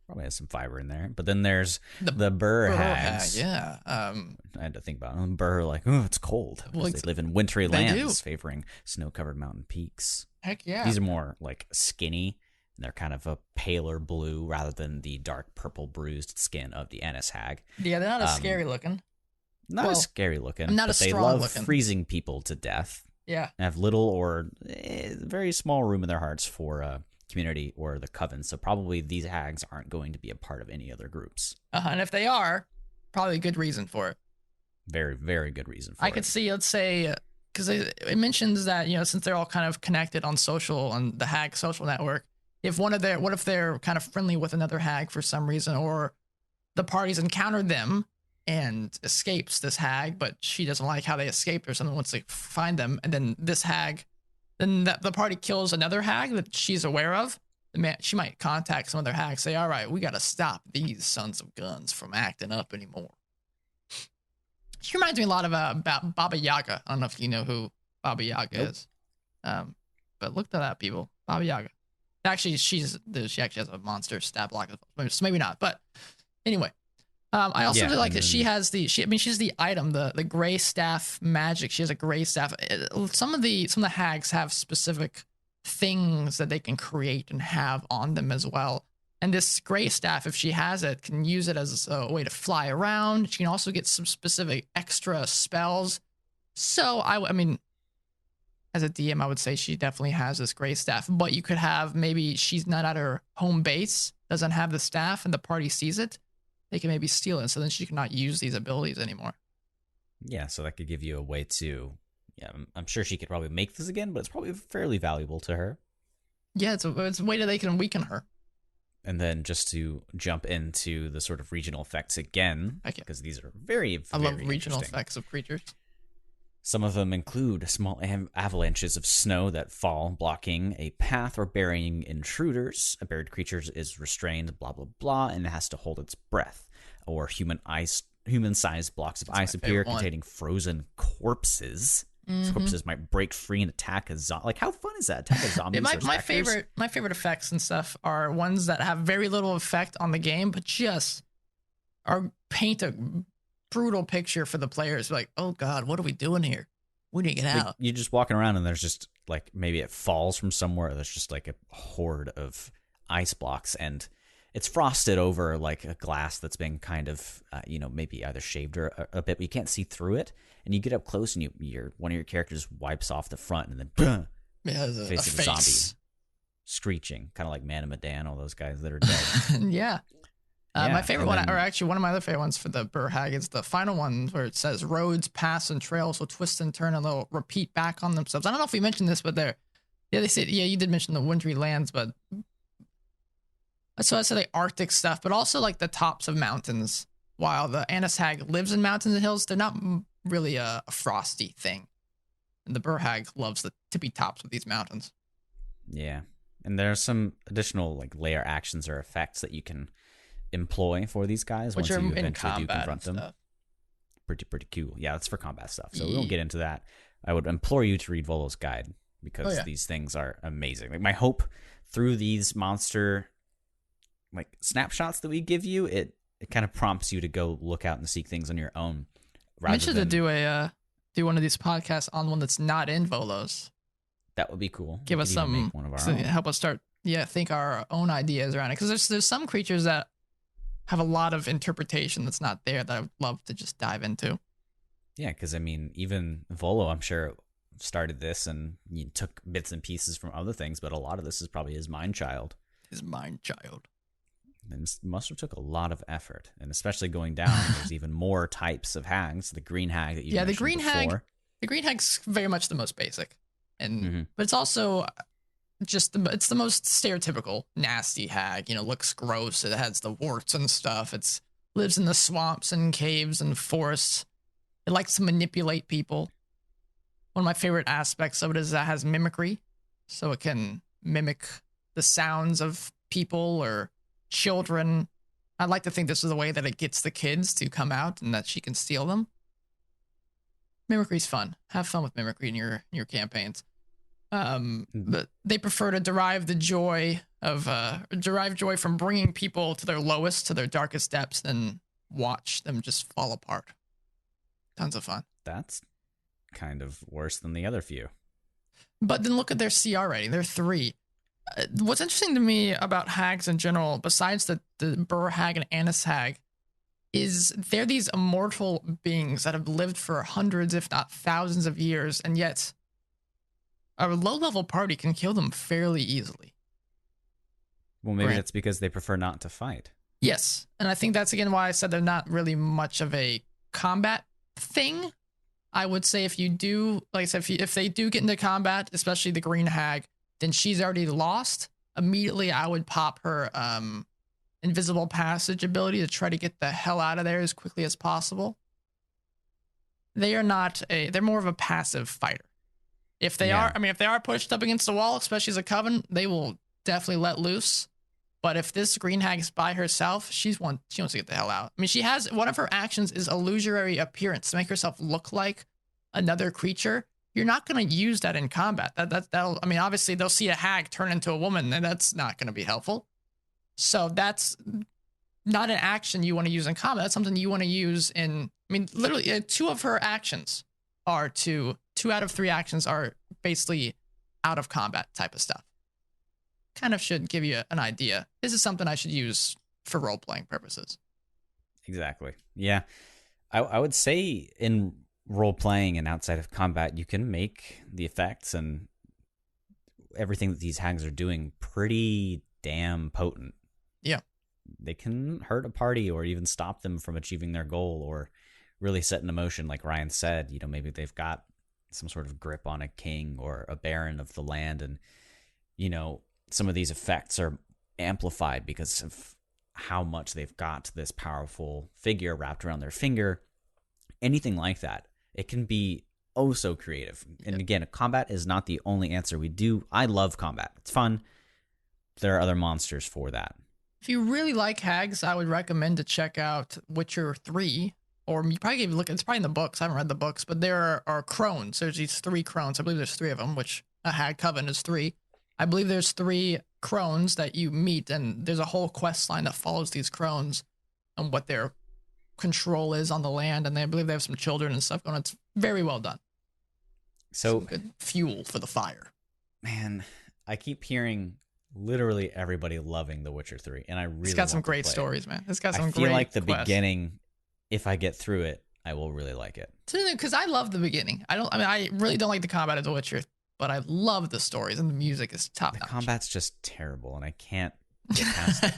Probably has some fiber in there. But then there's the Burr hags. Yeah. I had to think about them. Burr, it's cold. Well, they live in wintry lands, favoring snow-covered mountain peaks. Heck yeah. These are more skinny. They're kind of a paler blue rather than the dark purple bruised skin of the Annis hag. Yeah, they're not as scary looking. Not as scary looking. Not as strong looking. They love looking. freezing people to death. Yeah. And have little or very small room in their hearts for community or the coven. So probably these hags aren't going to be a part of any other groups. And if they are, probably a good reason for it. Very, very good reason for it. I could see, let's say, because it mentions that, since they're all kind of connected on social, on the hag social network, what if they're kind of friendly with another hag for some reason, or the parties encountered them and escapes this hag, but she doesn't like how they escaped or something, wants to find them, and then this hag, then the party kills another hag that she's aware of, she might contact some other hag, say, all right, we got to stop these sons of guns from acting up anymore. She reminds me a lot of about Baba Yaga. I don't know if you know who Baba Yaga is. But look to that, people. Baba Yaga. Actually, she actually has a monster stab block, so maybe not. But anyway, I also really like that she has she's the item, the gray staff magic. She has a gray staff. Some of the hags have specific things that they can create and have on them as well. And this gray staff, if she has it, can use it as a way to fly around. She can also get some specific extra spells. So I mean, as a DM, I would say she definitely has this gray staff, but you could have, maybe she's not at her home base, doesn't have the staff, and the party sees it. They can maybe steal it, so then she cannot use these abilities anymore. Yeah, so that could give you a way to, I'm sure she could probably make this again, but it's probably fairly valuable to her. Yeah, it's a way that they can weaken her. And then just to jump into the sort of regional effects again, because these are very, I very love regional effects of creatures. Some of them include small avalanches of snow that fall, blocking a path or burying intruders. A buried creature is restrained, blah, blah, blah, and it has to hold its breath. Or human-sized blocks of ice appear containing frozen corpses. Mm-hmm. Corpses might break free and attack a zombie. How fun is that? Attack a zombie. My favorite effects and stuff are ones that have very little effect on the game, but just paint a brutal picture for the players. Like, oh god, what are we doing here? We need to get out. You're just walking around and there's just maybe it falls from somewhere. There's just a horde of ice blocks, and it's frosted over a glass that's been kind of maybe either shaved or a bit, but you can't see through it. And you get up close and one of your characters wipes off the front, and then face of a zombie screeching, kind of like Man of Medan, all those guys that are dead. Yeah. My favorite one, or actually one of my other favorite ones for the Burr hag, is the final one where it says roads, paths, and trails will twist and turn and they'll repeat back on themselves. I don't know if we mentioned this, but they said, you did mention the wintry lands, but so I said Arctic stuff, but also the tops of mountains. While the Annis hag lives in mountains and hills, they're not really a frosty thing. And the Burr hag loves the tippy tops of these mountains. Yeah. And there are some additional layer actions or effects that you can employ for these guys which once are you in eventually do combat confront them. Stuff. pretty cool. Yeah, that's for combat stuff. So we won't get into that. I would implore you to read Volo's guide because these things are amazing. Like, my hope through these monster like snapshots that we give you, it kind of prompts you to go look out and seek things on your own. I'm interested to do one of these podcasts on one that's not in Volos. That would be cool. Give us some, make one of our own. Help us start, think our own ideas around it. Because there's some creatures that have a lot of interpretation that's not there that I would love to just dive into. Yeah, because I mean, even Volo, I'm sure, started this and took bits and pieces from other things, but a lot of this is probably his mind child. And must have took a lot of effort, and especially going down, there's even more types of hags. The green hag that you mentioned before. The green hag's very much the most basic, and but it's also just it's the most stereotypical nasty hag. Looks gross. It has the warts and stuff. It's lives in the swamps and caves and forests. It likes to manipulate people. One of my favorite aspects of it is that it has mimicry, so it can mimic the sounds of people or children. I'd like to think this is the way that it gets the kids to come out and that she can steal them. Mimicry's fun. Have fun with mimicry in your campaigns. But they prefer to derive joy from bringing people to their lowest, to their darkest depths, than watch them just fall apart. Tons of fun. That's kind of worse than the other few. But then look at their CR rating. They're 3. What's interesting to me about hags in general, besides the Burr hag and Annis hag, is they're these immortal beings that have lived for hundreds, if not thousands of years, and yet a low-level party can kill them fairly easily. Well, maybe that's because they prefer not to fight. Yes, and I think that's, again, why I said they're not really much of a combat thing. I would say if you do, like I said, if they do get into combat, especially the green hag, then she's already lost. Immediately, I would pop her invisible passage ability to try to get the hell out of there as quickly as possible. They're more of a passive fighter. If they are pushed up against the wall, especially as a coven, they will definitely let loose. But if this green hag is by herself, she wants to get the hell out. I mean, she has, one of her actions is illusory appearance, to make herself look like another creature. You're not going to use that in combat. That'll, I mean, obviously they'll see a hag turn into a woman, and that's not going to be helpful. So that's not an action you want to use in combat. That's something you want to use in, I mean, literally 2 of her actions are 2 out of 3 actions are basically out of combat type of stuff. Kind of should give you an idea. This is something I should use for role-playing purposes. Exactly. Yeah. I would say in role-playing and outside of combat, you can make the effects and everything that these hags are doing pretty damn potent. Yeah. They can hurt a party or even stop them from achieving their goal, or really set in motion, like Ryan said. Maybe they've got some sort of grip on a king or a baron of the land, and some of these effects are amplified because of how much they've got this powerful figure wrapped around their finger. Anything like that, it can be oh so creative. And again, combat is not the only answer. I love combat. It's fun. There are other monsters for that. If you really like hags, I would recommend to check out Witcher 3, or you probably even look, it's probably in the books. I haven't read the books, but there are crones. There's these 3 crones. I believe there's 3 of them, which a hag coven is 3. I believe there's 3 crones that you meet, and there's a whole quest line that follows these crones and what their control is on the land, and I believe they have some children and stuff going on. It's very well done. So some good fuel for the fire. Man, I keep hearing literally everybody loving The Witcher 3, and I really It's got some great stories, man. It's got some great I feel like the quests. beginning, if I get through it, I will really like it. Because I love the beginning. I really don't like the combat of The Witcher, but I love the stories, and the music is top notch. The combat's just terrible, and I can't get past it.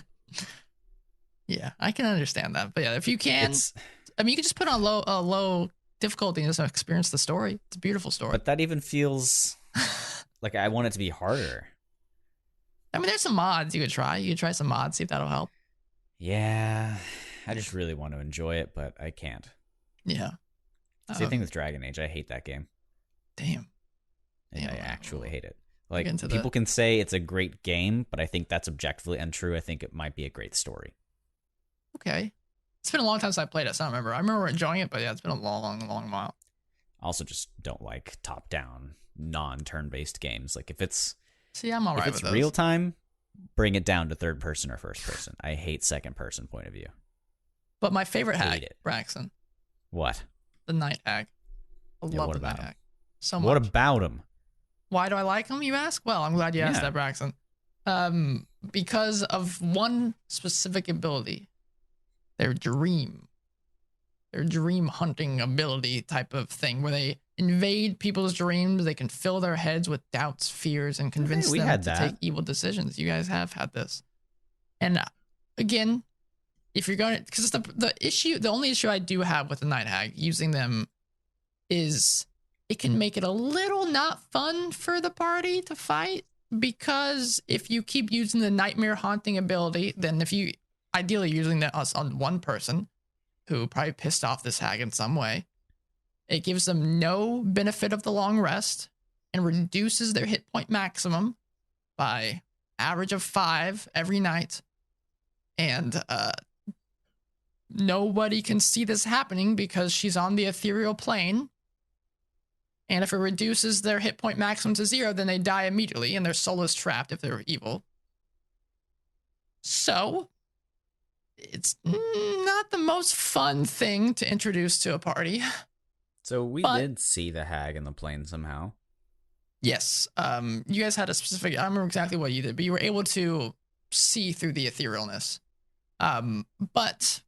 Yeah, I can understand that. But yeah, if you can, you can just put on low difficulty and just experience the story. It's a beautiful story. But that even feels like I want it to be harder. I mean, there's some mods you could try. You could try some mods, see if that'll help. Yeah, I just really want to enjoy it, but I can't. Yeah. Same thing with Dragon Age. I hate that game. Damn. I actually hate it. Like, people can say it's a great game, but I think that's objectively untrue. I think it might be a great story. Okay. It's been a long time since I played it, so I don't remember. I remember enjoying it, but yeah, it's been a long while. Also, just don't like top-down, non-turn-based games. Like if it's I'm all right with those. real time, bring it down to third person or first person. I hate second person point of view. But my favorite hag, Braxton. What? The Night Hag. I love the Night Hag so much. What about him? Why do I like him, you ask? Well, I'm glad you asked that, Braxton. Because of one specific ability, their dream hunting ability type of thing, where they invade people's dreams. They can fill their heads with doubts, fears, and convince them to take evil decisions. You guys have had this. And again, if you're going to, because the only issue I do have with the Night Hag using them is it can make it a little not fun for the party to fight, because if you keep using the nightmare haunting ability, then if you ideally using that on one person who probably pissed off this hag in some way, it gives them no benefit of the long rest and reduces their hit point maximum by average of 5 every night. And nobody can see this happening because she's on the ethereal plane. And if it reduces their hit point maximum to 0, then they die immediately and their soul is trapped if they're evil. So it's not the most fun thing to introduce to a party. So we did see the hag in the plane somehow. Yes. You guys had a specific, I don't remember exactly what you did, but you were able to see through the etherealness. But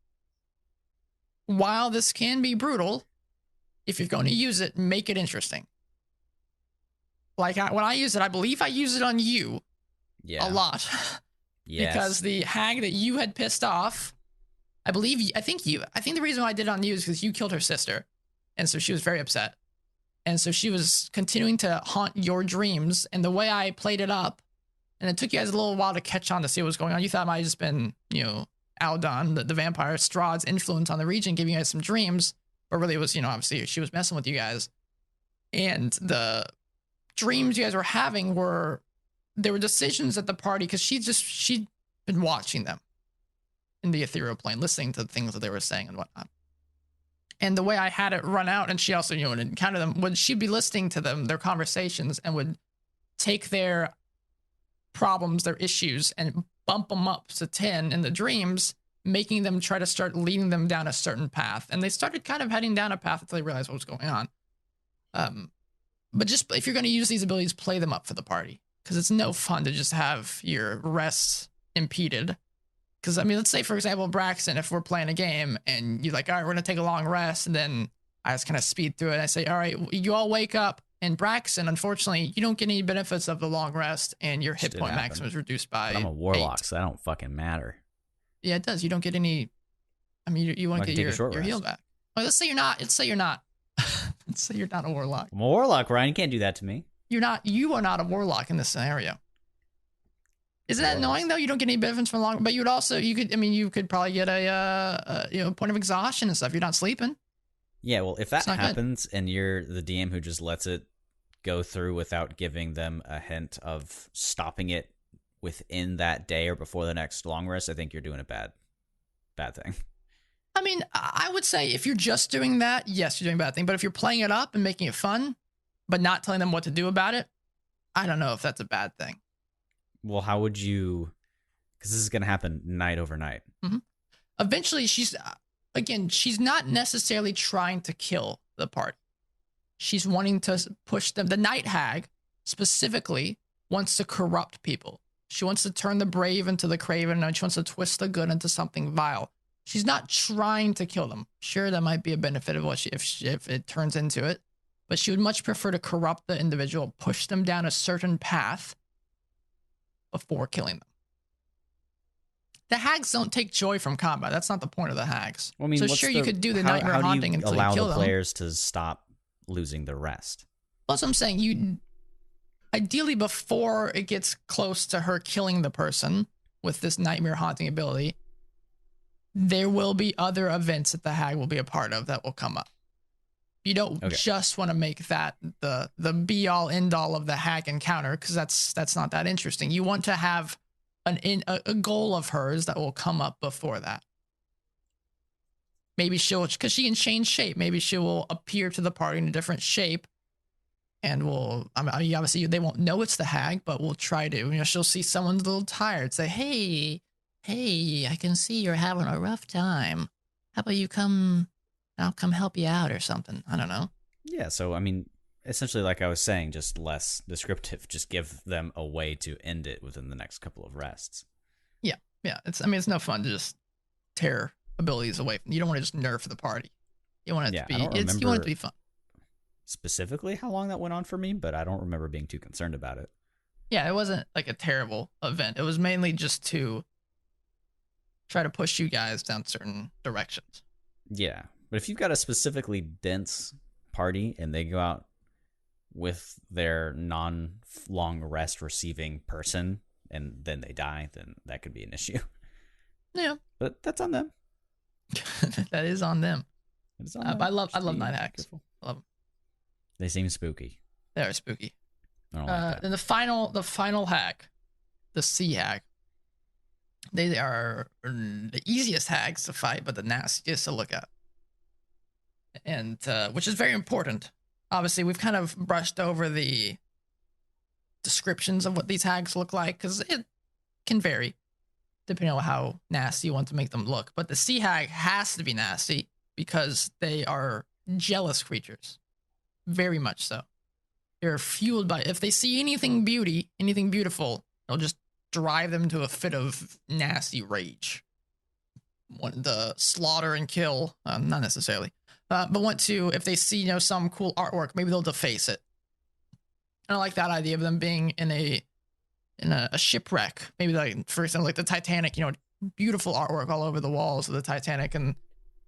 while this can be brutal, if you're going to use it, make it interesting. Like when I use it, I believe I use it on you a lot. Yes. Because the hag that you had pissed off, I think the reason why I did it on you is because you killed her sister. And so she was very upset. And so she was continuing to haunt your dreams. And the way I played it up, and it took you guys a little while to catch on to see what was going on. You thought it might have just been, Aldon, the vampire, Strahd's influence on the region, giving you guys some dreams. But really it was, obviously she was messing with you guys. And the dreams you guys were having there were decisions at the party, because she'd been watching them in the ethereal plane, listening to the things that they were saying and whatnot. And the way I had it run out, and she also, would encounter them, she'd be listening to them, their conversations, and would take their problems, their issues, and bump them up to 10 in the dreams, making them try to start leading them down a certain path. And they started kind of heading down a path until they realized what was going on. But just, if you're going to use these abilities, play them up for the party, because it's no fun to just have your rest impeded. Because, let's say, for example, Braxton, if we're playing a game and you're like, all right, we're going to take a long rest. And then I just kind of speed through it. I say, all right, you all wake up. And Braxton, unfortunately, you don't get any benefits of the long rest, and your hit point maximum is reduced by I'm a warlock, 8. so that don't fucking matter. Yeah, it does. You don't get any. You want to get your heal back. Well, let's say you're not. Let's say you're not a warlock. I'm a warlock, Ryan. You can't do that to me. You are not a warlock in this scenario. Isn't that annoying though? You don't get any benefits from long, but you could probably get a point of exhaustion and stuff. You're not sleeping. Yeah, well, if that happens and you're the DM who just lets it go through without giving them a hint of stopping it within that day or before the next long rest, I think you're doing a bad thing. I would say if you're just doing that, yes, you're doing a bad thing. But if you're playing it up and making it fun, but not telling them what to do about it, I don't know if that's a bad thing. Well, how would you? Because this is going to happen night over night. Mm-hmm. Eventually, she's not necessarily trying to kill the party. She's wanting to push them. The Night Hag specifically wants to corrupt people. She wants to turn the brave into the craven, and she wants to twist the good into something vile. She's not trying to kill them. Sure, that might be a benefit of if it turns into it, but she would much prefer to corrupt the individual, push them down a certain path before killing them. The hags don't take joy from combat. That's not the point of the hags. Well, so sure, you could do the nightmare haunting until you kill them. Allow the players to stop losing their rest. That's what I'm saying. You ideally, before it gets close to her killing the person with this nightmare haunting ability, there will be other events that the hag will be a part of that will come up. You don't just want to make that the be all end all of the hag encounter, because that's not that interesting. You want to have a goal of hers that will come up before that. maybe because she can change shape. Maybe she will appear to the party in a different shape, and I mean, obviously they won't know it's the hag, but we'll try to. She'll see someone's a little tired, say, hey, I can see you're having a rough time. How about you come? I'll come help you out or something. I don't know. Yeah, so I mean, essentially, like I was saying, just less descriptive. Just give them a way to end it within the next couple of rests. Yeah. It's no fun to just tear abilities away. You don't want to just nerf the party. You want it to be. I don't You want it remember to be fun. specifically how long that went on for me, but I don't remember being too concerned about it. Yeah, it wasn't like a terrible event. It was mainly just to try to push you guys down certain directions. Yeah, but if you've got a specifically dense party and they go out with their non-long rest receiving person and then they die, then that could be an issue. Yeah, but that's on them. That is on them. On them. But I love night hags. Careful. I love them. They seem spooky. They are spooky. I don't like that. Then the final hag, the sea hag. They are the easiest hags to fight, but the nastiest to look at. And which is very important. Obviously, we've kind of brushed over the descriptions of what these hags look like because it can vary depending on how nasty you want to make them look. But the sea hag has to be nasty because they are jealous creatures. Very much so. They're fueled by, if they see anything beautiful, they'll just drive them to a fit of nasty rage. Want to slaughter and kill, not necessarily, but want to, if they see some cool artwork, maybe they'll deface it. And I like that idea of them being in a shipwreck, maybe like, for example, like the Titanic. Beautiful artwork all over the walls of the Titanic, and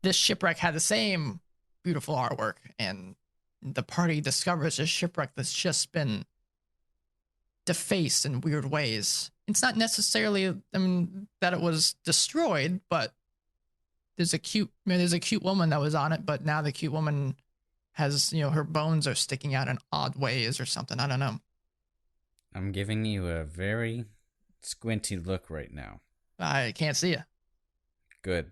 this shipwreck had the same beautiful artwork, and the party discovers a shipwreck that's just been defaced in weird ways. It's not necessarily, that it was destroyed, but there's a cute woman that was on it, but now the cute woman has, her bones are sticking out in odd ways or something. I don't know. I'm giving you a very squinty look right now. I can't see you. Good.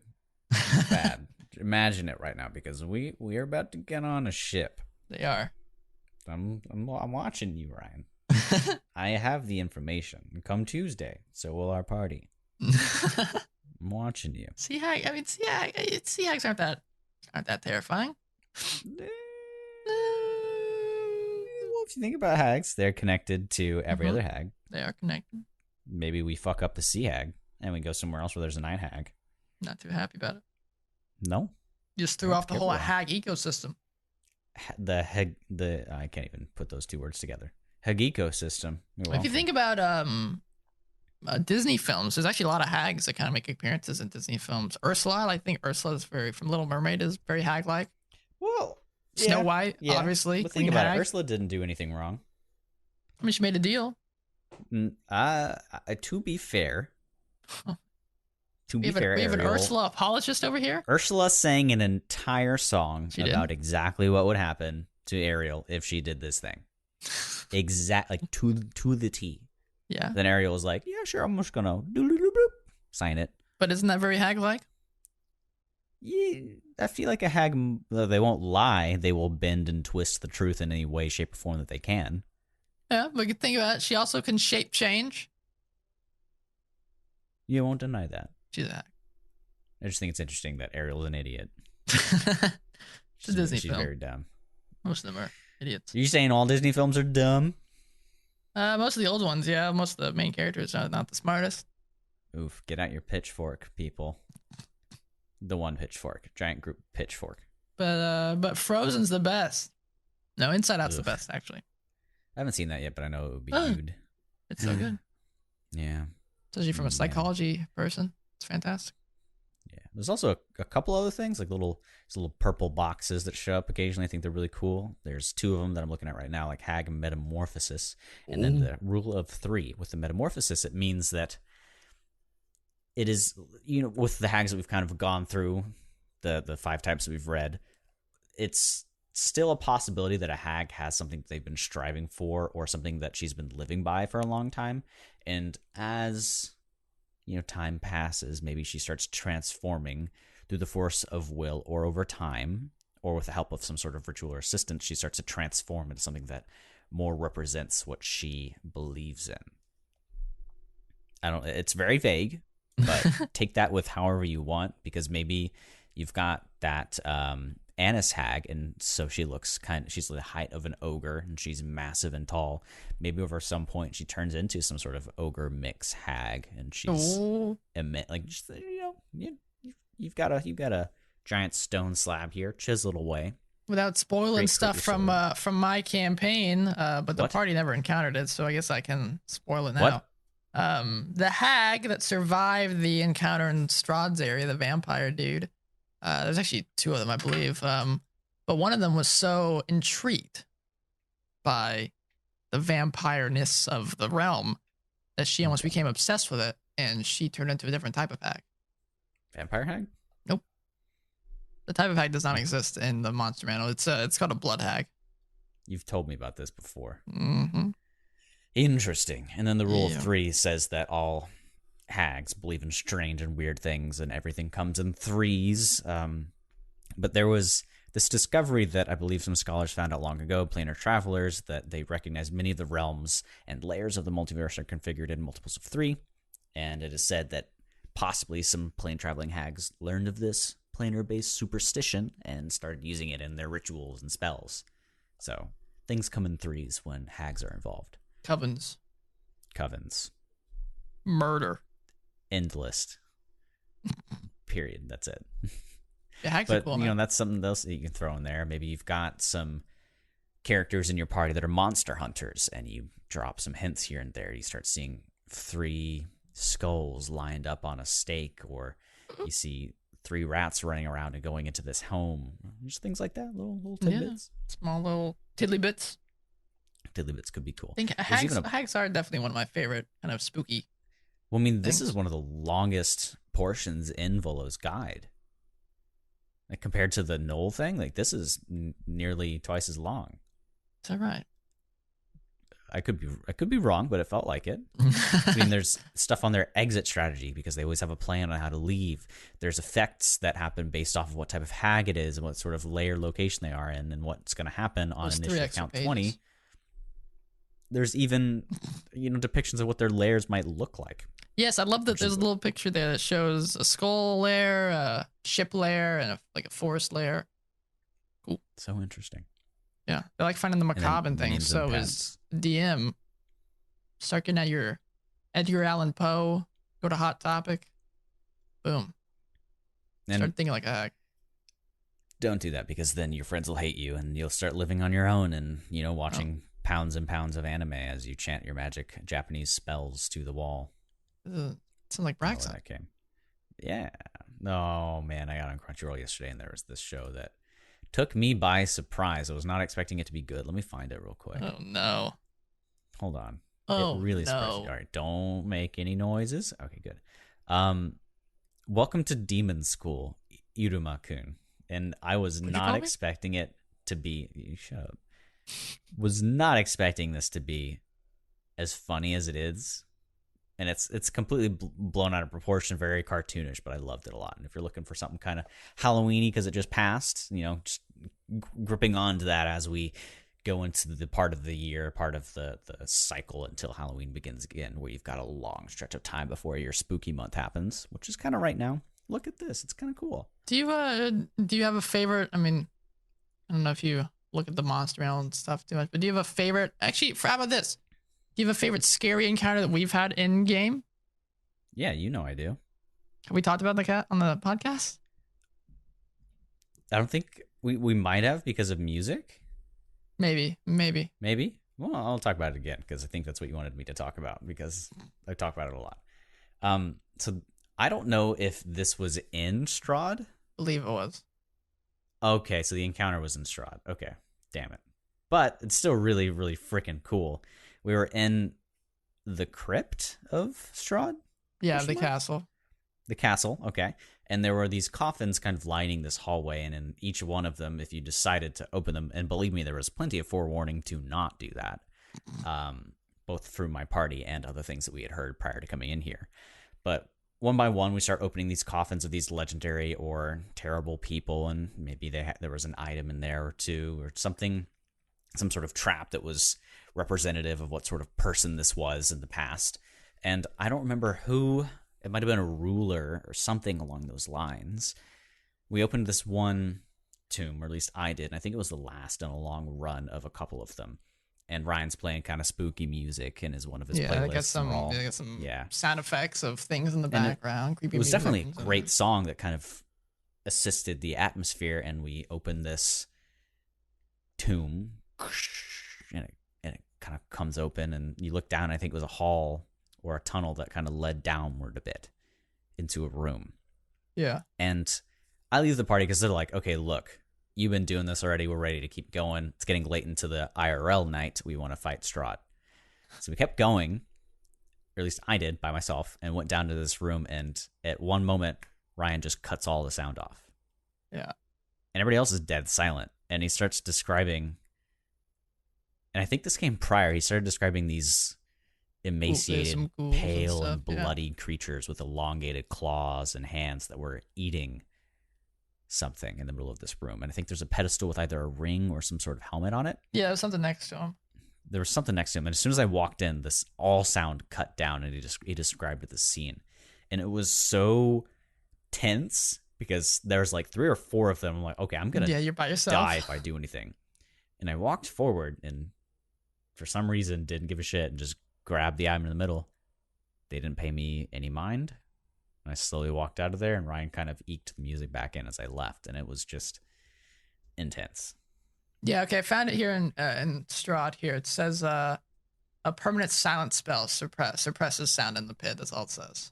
Bad. Imagine it right now, because we are about to get on a ship. They are. I'm watching you, Ryan. I have the information. Come Tuesday, so will our party. I'm watching you. Sea hags aren't that terrifying. Well, if you think about hags, they're connected to every other hag. They are connected. Maybe we fuck up the sea hag and we go somewhere else where there's a night hag. Not too happy about it. No. Just threw off the whole hag ecosystem. I can't even put those two words together. Hag ecosystem. If you think about Disney films, there's actually a lot of hags that kind of make appearances in Disney films. Ursula, I think Ursula is from Little Mermaid, is very hag-like. Well, Snow White, obviously. But think about it. Ursula didn't do anything wrong. I mean, she made a deal. To be fair, we have an Ursula apologist over here. Ursula sang an entire song about exactly what would happen to Ariel if she did this thing. Exactly, like to the T. Yeah. Then Ariel was like, "Yeah, sure, I'm just gonna sign it." But isn't that very hag-like? Yeah, I feel like a hag. They won't lie. They will bend and twist the truth in any way, shape, or form that they can. Yeah, but you think about it. She also can shape change. You won't deny that. She's a hag. I just think it's interesting that Ariel's an idiot. It's a Disney film. She's very dumb. Most of them are idiots. Are you saying all Disney films are dumb? Most of the old ones, yeah. Most of the main characters are not the smartest. Oof, get out your pitchfork, people. The one pitchfork. Giant group pitchfork. But Frozen's the best. No, Inside Out's the best, actually. I haven't seen that yet, but I know it would be good. It's so good. Yeah. Especially from a psychology person. It's fantastic. Yeah. There's also a couple other things, like little purple boxes that show up occasionally. I think they're really cool. There's two of them that I'm looking at right now, like Hag and Metamorphosis. And then the rule of 3. With the Metamorphosis, it means that it is, with the hags that we've kind of gone through, the 5 types that we've read, it's still a possibility that a hag has something they've been striving for or something that she's been living by for a long time. And as time passes, maybe she starts transforming through the force of will or over time, or with the help of some sort of ritual or assistance, she starts to transform into something that more represents what she believes in. It's very vague, but take that with however you want, because maybe you've got that Annis hag, and so she's the height of an ogre, and she's massive and tall. Maybe over some point she turns into some sort of ogre mix hag, and she's you've got a giant stone slab here, chiseled away. Without spoiling stuff from my campaign, but the party never encountered it, so I guess I can spoil it now. What? The hag that survived the encounter in Strahd's area, the vampire dude, there's actually two of them, I believe. But one of them was so intrigued by the vampireness of the realm that she almost became obsessed with it, and she turned into a different type of hag. Vampire hag? Nope. The type of hag does not exist in the monster manual. It's called a blood hag. You've told me about this before. Mm-hmm. Interesting. And then the rule of 3 says that all hags believe in strange and weird things, and everything comes in threes. But there was this discovery that I believe some scholars found out long ago, planar travelers, that they recognized many of the realms and layers of the multiverse are configured in multiples of 3. And it is said that possibly some plane traveling hags learned of this planar-based superstition and started using it in their rituals and spells. So things come in threes when hags are involved. Covens. Murder. End list. Period. That's it. Yeah, hags are cool, that's something else that you can throw in there. Maybe you've got some characters in your party that are monster hunters, and you drop some hints here and there. You start seeing 3 skulls lined up on a stake, or you see 3 rats running around and going into this home. Just things like that, little tidbits. Yeah, small little tiddly bits. Tiddlybits could be cool. I think hags are definitely one of my favorite kind of spooky. Well, I mean, this is one of the longest portions in Volo's guide. Like, compared to the Knoll thing, like, this is nearly twice as long. Is that right? I could be wrong, but it felt like it. I mean, there's stuff on their exit strategy, because they always have a plan on how to leave. There's effects that happen based off of what type of hag it is and what sort of layer location they are in, and what's going to happen on initial count 20. There's even, depictions of what their layers might look like. Yes, I love that there's a little picture there that shows a skull layer, a ship layer, and a forest layer. Cool. So interesting. Yeah, I like finding the macabre and things. So is DM. Start getting at your Edgar Allan Poe. Go to Hot Topic. Boom. Start thinking like a hag. Don't do that, because then your friends will hate you, and you'll start living on your own and watching pounds and pounds of anime as you chant your magic Japanese spells to the wall. Sounds like Braxton. That came. Yeah. Oh man, I got on Crunchyroll yesterday, and there was this show that took me by surprise. I was not expecting it to be good. Let me find it real quick. Oh no. Hold on. Oh, it really surprised me. All right, don't make any noises. Okay, good. Welcome to Demon School, Iruma-kun. And I was not expecting it to be. You shut up. Was not expecting this to be as funny as it is, and it's completely blown out of proportion, very cartoonish, but I loved it a lot. And if you're looking for something kind of Halloweeny because it just passed, just gripping on to that as we go into the part of the year, part of the cycle until Halloween begins again, where you've got a long stretch of time before your spooky month happens, which is kind of right now. Look at this; it's kind of cool. Do you have a favorite? I mean, I don't know if you look at the monster mail and stuff too much, but do you have a favorite? Actually, how about this? Do you have a favorite scary encounter that we've had in game? Yeah, I do. Have we talked about the cat on the podcast? I don't think we might have, because of music. Maybe. Well, I'll talk about it again, because I think that's what you wanted me to talk about, because I talk about it a lot. So I don't know if this was in Strahd. I believe it was. Okay, so the encounter was in Strahd. Okay, damn it. But it's still really, really freaking cool. We were in the crypt of Strahd? Yeah, the castle. The castle, okay. And there were these coffins kind of lining this hallway, and in each one of them, if you decided to open them, and believe me, there was plenty of forewarning to not do that, both through my party and other things that we had heard prior to coming in here. But one by one, we start opening these coffins of these legendary or terrible people, and maybe there was an item in there or two or something, some sort of trap that was representative of what sort of person this was in the past. And I don't remember who. It might have been a ruler or something along those lines. We opened this one tomb, or at least I did, and I think it was the last in a long run of a couple of them. And Ryan's playing kind of spooky music in one of his playlists. They got some sound effects of things in the background. Creepy. It was definitely a great song that kind of assisted the atmosphere. And we opened this tomb, and it kind of comes open, and you look down. And I think it was a hall or a tunnel that kind of led downward a bit into a room. Yeah. And I leave the party because they're like, okay, look, you've been doing this already. We're ready to keep going. It's getting late into the IRL night. We want to fight Strahd. So we kept going, or at least I did by myself, and went down to this room. And at one moment, Ryan just cuts all the sound off. Yeah. And everybody else is dead silent. And he starts describing, and I think this came prior, he started describing these emaciated, pale, and bloody creatures with elongated claws and hands that were eating something in the middle of this room. And I think there's a pedestal with either a ring or some sort of helmet on it. Yeah, there's something next to him. There was something next to him. And as soon as I walked in, this all sound cut down, and he described the scene. And it was so tense because there's like 3 or 4 of them. I'm like, okay, I'm going to you're by yourself. Die if I do anything. And I walked forward, and for some reason didn't give a shit and just grabbed the item in the middle. They didn't pay me any mind. And I slowly walked out of there, and Ryan kind of eked the music back in as I left, and it was just intense. Yeah, okay, I found it here in Strahd here. It says a permanent silent spell suppresses sound in the pit. That's all it says.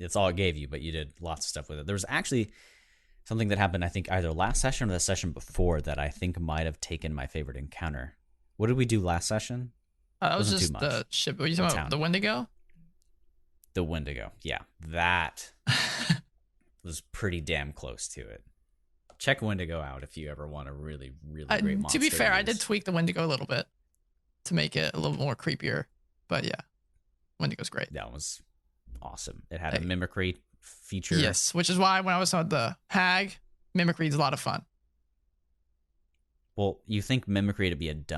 It's all it gave you, but you did lots of stuff with it. There was actually something that happened, I think, either last session or the session before that I think might have taken my favorite encounter. What did we do last session? That was just the ship. What are you talking about? The Wendigo? The Wendigo. Yeah. That was pretty damn close to it. Check Wendigo out if you ever want a really, really great monster. To be fair, I did tweak the Wendigo a little bit to make it a little more creepier. But yeah, Wendigo's great. That was awesome. It had a mimicry feature. Yes, which is why when I was on the Hag, mimicry is a lot of fun. Well, you think mimicry to be a dumb